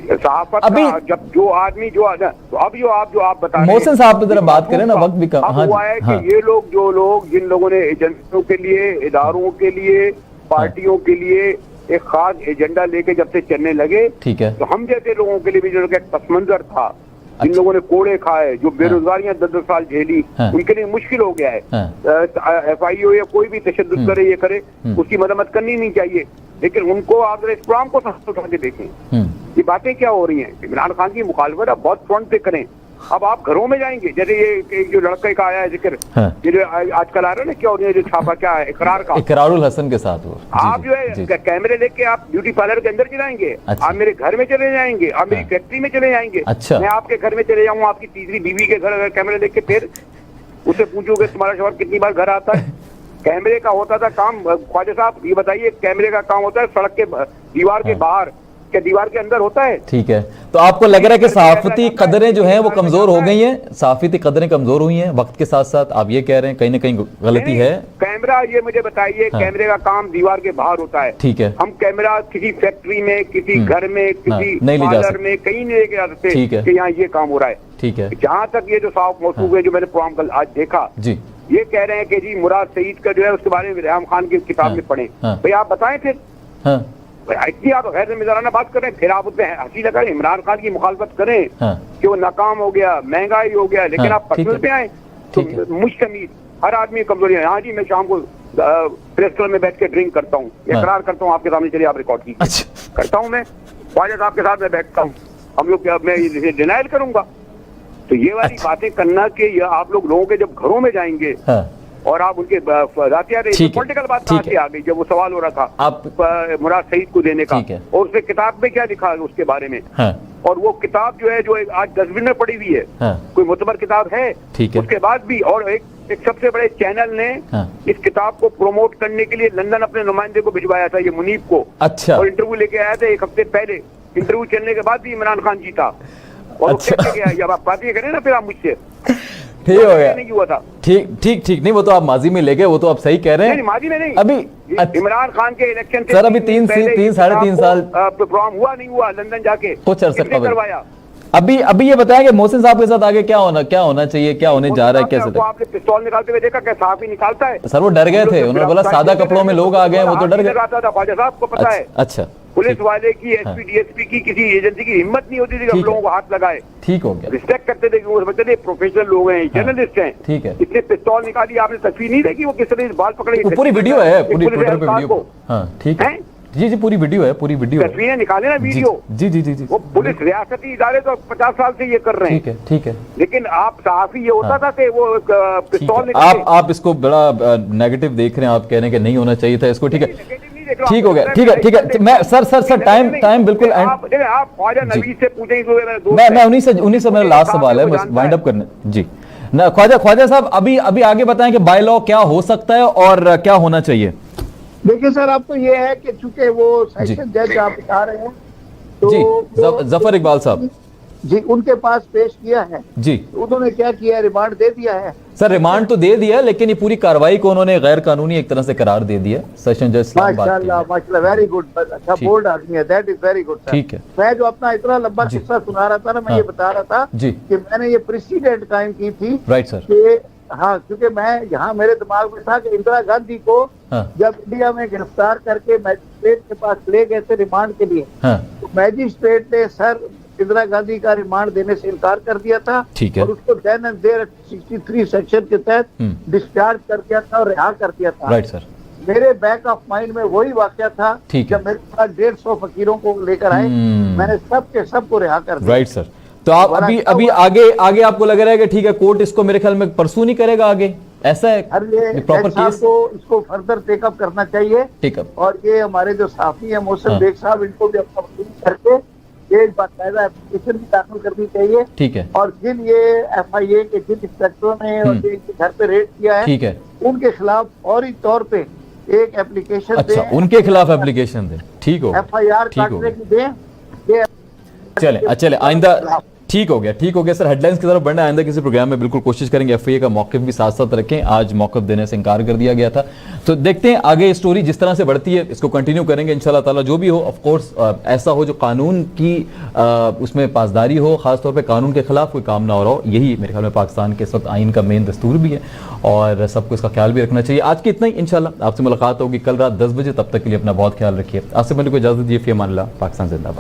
सहाफत अभी जब जो आदमी जो तो अब जो आप बता रहे हैं, मोहसिन साहब की तरफ बात करें ना, वक्त भी कम हुआ है कि ये लोग जिन लोगों ने एजेंसियों के लिए, इदारों के लिए, पार्टियों के लिए एक खास एजेंडा लेके जब से चलने लगे, ठीक है, तो हम जैसे लोगों के लिए भी जो पस मंजर था, जिन लोगों ने कोड़े खाए, जो बेरोजगारियां 10-10 साल झेली, उनके लिए मुश्किल हो गया है। FIO या कोई भी तशद्दुद करे, ये करे, उसकी मदद करनी नहीं चाहिए, लेकिन उनको आप जरा इस प्रोग्राम को साथ उठा के देखें, ये बातें क्या हो रही हैं। इमरान खान की मुखालफत आप बहुत फ्रंट पे करें। अब आप घरों में जाएंगे, जैसे ये जो लड़के का आया है जिक्र, ये जो आजकल आ रहा है ना, क्या हो रही है, जो छापा क्या है, इकरार का, इकरारुल हसन के साथ वो, आप जो है कैमरे लेके आप ब्यूटी पार्लर के अंदर चलाएंगे, आप मेरे घर में चले जाएंगे, आप मेरी फैक्ट्री में चले जाएंगे, मैं आपके घर में चले जाऊंगा, आपकी तीसरी बीवी के घर कैमरे लेके, फिर उससे पूछोगे तुम्हारा शौहर कितनी बार घर आता है। कैमरे का होता था काम, ख्वाजा साहब ये बताइए, कैमरे का काम होता है सड़क के दीवार के बाहर, क्या दीवार के अंदर होता है? ठीक है, तो आपको लग रहा है कि सहाफती कदरें जो हैं वो कमजोर हो गई हैं, सहाफती कदरें कमजोर हुई हैं वक्त के साथ साथ, आप ये कह रहे हैं कहीं ना कहीं गलती है? कैमरा, ये मुझे बताइए, कैमरे का काम दीवार के बाहर होता है, ठीक है, हम कैमरा किसी फैक्ट्री में, किसी घर में, किसी पार्लर में कहीं नहीं लेके जा सकते कि यहाँ ये काम हो रहा है, ठीक है। जहाँ तक ये जो साफ मौजूद है, जो मैंने प्रोग्राम कल आज देखा जी, ये कह रहे हैं कि जी मुराद सईद का जो है उसके बारे में रेहाम खान की किताब में पढ़े, भाई आप बताएं फिर, इतनी आप गैर जिम्मेदाराना बात करें, फिर आप उसमें हंसी लगाएं, इमरान खान की मुखालफत करें कि वो नाकाम हो गया, महंगाई हो गया, लेकिन आप पर्सनल पे आए तो मुश्तमिल हर आदमी कमजोरी है। हाँ जी, मैं शाम को प्रेस क्लब में बैठ के ड्रिंक करता हूँ, इकरार करता हूँ आपके सामने, चलिए आप रिकॉर्ड कीजिए, करता हूँ मैं, ख्वाजा साहब के साथ मैं बैठता हूँ, हम लोग मैं डिनाइल करूंगा। तो ये वाली बातें करना कि आप लोगों के जब घरों में जाएंगे और आप उनके जाते आ रहे, पॉलिटिकल बात कहाँ से आ गई जब वो सवाल हो रहा था आप मुराद सईद को देने का, और उसने किताब में क्या लिखा उसके बारे में। और वो किताब जो है जो आज डस्टबिन में पड़ी हुई है, कोई मुतबर किताब है, उसके बाद भी। और एक सबसे बड़े चैनल ने इस किताब को प्रमोट करने के लिए लंदन अपने नुमाइंदे को भिजवाया था, ये मुनीब को। अच्छा। और इंटरव्यू लेके आया था 1 हफ्ते पहले, इंटरव्यू चलने के बाद भी इमरान खान जीता। और अच्छा। जब आप बातें करें ना फिर आप मुझसे ठीक हो गया, नहीं हुआ था। ठीक नहीं, वो तो आप माजी में ले गए, वो तो आप सही कह रहे हैं। नहीं, माजी में नहीं, अभी इमरान खान के इलेक्शन से सर अभी 3-3.5 साल प्रोग्राम हुआ नहीं हुआ लंदन जाके कुछ अरसे करवाया। अभी ये बताया कि मोहसिन साहब के साथ आगे क्या होना चाहिए, क्या होने जा रहा है, कैसे? आपने पिस्तौल निकालते हुए देखा, क्या साहब ही निकालता है? सर वो डर गए थे, उन्होंने बोला सादा कपड़ों में लोग आ गए, वो तो डर गए। ख्वाजा साहब को पता है। अच्छा। पुलिस वाले की, एसपी डीएसपी की, किसी एजेंसी की हिम्मत नहीं होती थी कि हम लोगों को हाथ लगाए। ठीक हो गया, रिस्पेक्ट करते थे कि वो समझते थे प्रोफेशनल लोग हैं, जर्नलिस्ट हैं। ठीक है। इतने पिस्तौल निकाली, आपने तस्वीर नहीं देखी वो किस तरह बाल पकड़े? पूरी वीडियो है, पूरी ट्विटर पे वीडियो। हाँ ठीक है, जी पूरी वीडियो है, पूरी वीडियो तस्वीरें निकाले ना, वीडियो। जी वो पुलिस रियासती इदारे तो 50 साल से ये कर रहे हैं। ठीक है। लेकिन आप सहाफी ये होता था कि वो पिस्तौल आप इसको बड़ा नेगेटिव देख रहे हैं, आप कह रहे हैं कि नहीं होना चाहिए था इसको। ठीक है, ठीक हो गया, ठीक है। मैं सर टाइम बिल्कुल आप ख्वाजा नबी से पूछेंगे। मैं उन्हीं से मेरा लास्ट सवाल है, बस वाइंड अप करने। जी ना ख्वाजा साहब, अभी आगे बताएं कि बाय लॉ क्या हो सकता है और क्या होना चाहिए। देखिए सर, अब तो ये है कि चूंकि वो सेशन जज आप बता रहे हैं तो जी जफर इकबाल साहब जी उनके पास पेश किया है जी, उन्होंने क्या किया, रिमांड दे दिया है। सर रिमांड तो दे दिया, लेकिन ये पूरी कार्रवाई को उन्होंने गैर कानूनी एक तरह से करार दे दिया। सेशन जज माशाल्लाह वेरी गुड, अच्छा बोल्ड आदमी है, दैट इज वेरी गुड। ठीक है, मैं जो अपना इतना लंबा किस्सा सुना रहा था ना, मैं ये बता रहा था कि मैंने ये प्रेसिडेंट कायम की थी। Right sir. हाँ, क्योंकि मैं यहाँ मेरे दिमाग में था कि इंदिरा गांधी को जब इंडिया में गिरफ्तार करके मैजिस्ट्रेट के पास ले गए थे रिमांड के लिए, तो मैजिस्ट्रेट ने सर इंदिरा गांधी का रिमांड देने से इनकार कर दिया था। ठीक है। और उसको देन एंड देयर 63 सेक्शन के तहत डिस्चार्ज कर दिया था और रिहा कर दिया था। Right sir. मेरे बैक ऑफ माइंड में वही वाकया था जब मेरे पास 150 फकीरों को लेकर आए, मैंने सबको रिहा कर दिया। Right sir. तो आप अभी आगे आपको लग रहा है कि ठीक है, कोर्ट इसको मेरे ख्याल में परसू नहीं करेगा आगे, ऐसा है? प्रॉपर केस को इसको फर्दर टेकअप करना चाहिए। टेकअप। और ये हमारे जो साथी हैं मोहसिन बेग साहब, इनको भी अपना वसूल करके ये बाकायदा एप्लीकेशन भी दाखिल करनी चाहिए। ठीक है। और जिन ये FIA के जिन इंस्पेक्टरों ने और जिनके घर पे रेड किया है, ठीक है, उनके खिलाफ फौरी तौर पे एक एप्लीकेशन अच्छा, उनके खिलाफ एप्लीकेशन दे। ठीक हो, FIR काटने की दें। चले आइंदा ठीक हो गया सर। हेडलाइंस की तरफ बढ़ना, आइंदा किसी प्रोग्राम में बिल्कुल कोशिश करेंगे FIA का मौक़िफ़ भी साथ साथ रखें। आज मौक़िफ़ देने से इनकार कर दिया गया था, तो देखते हैं आगे स्टोरी जिस तरह से बढ़ती है, इसको कंटिन्यू करेंगे इंशाल्लाह ताला। जो भी हो, ऑफ कोर्स ऐसा हो जो कानून की उसमें पासदारी हो, खासतौर पर कानून के खिलाफ कोई काम ना हो रहा हो। यही मेरे ख्याल में पाकिस्तान के इस वक्त आइन का मेन दस्तूर भी है और सबको इसका ख्याल भी रखना चाहिए। आज की इतना ही, इंशाल्लाह आपसे मुलाकात होगी कल रात 10 बजे। तब तक के लिए अपना बहुत ख्याल रखिए। आसिफ मलिक को इजाज़त दीजिए। फ़ी अमान अल्लाह। पाकिस्तान जिंदाबाद।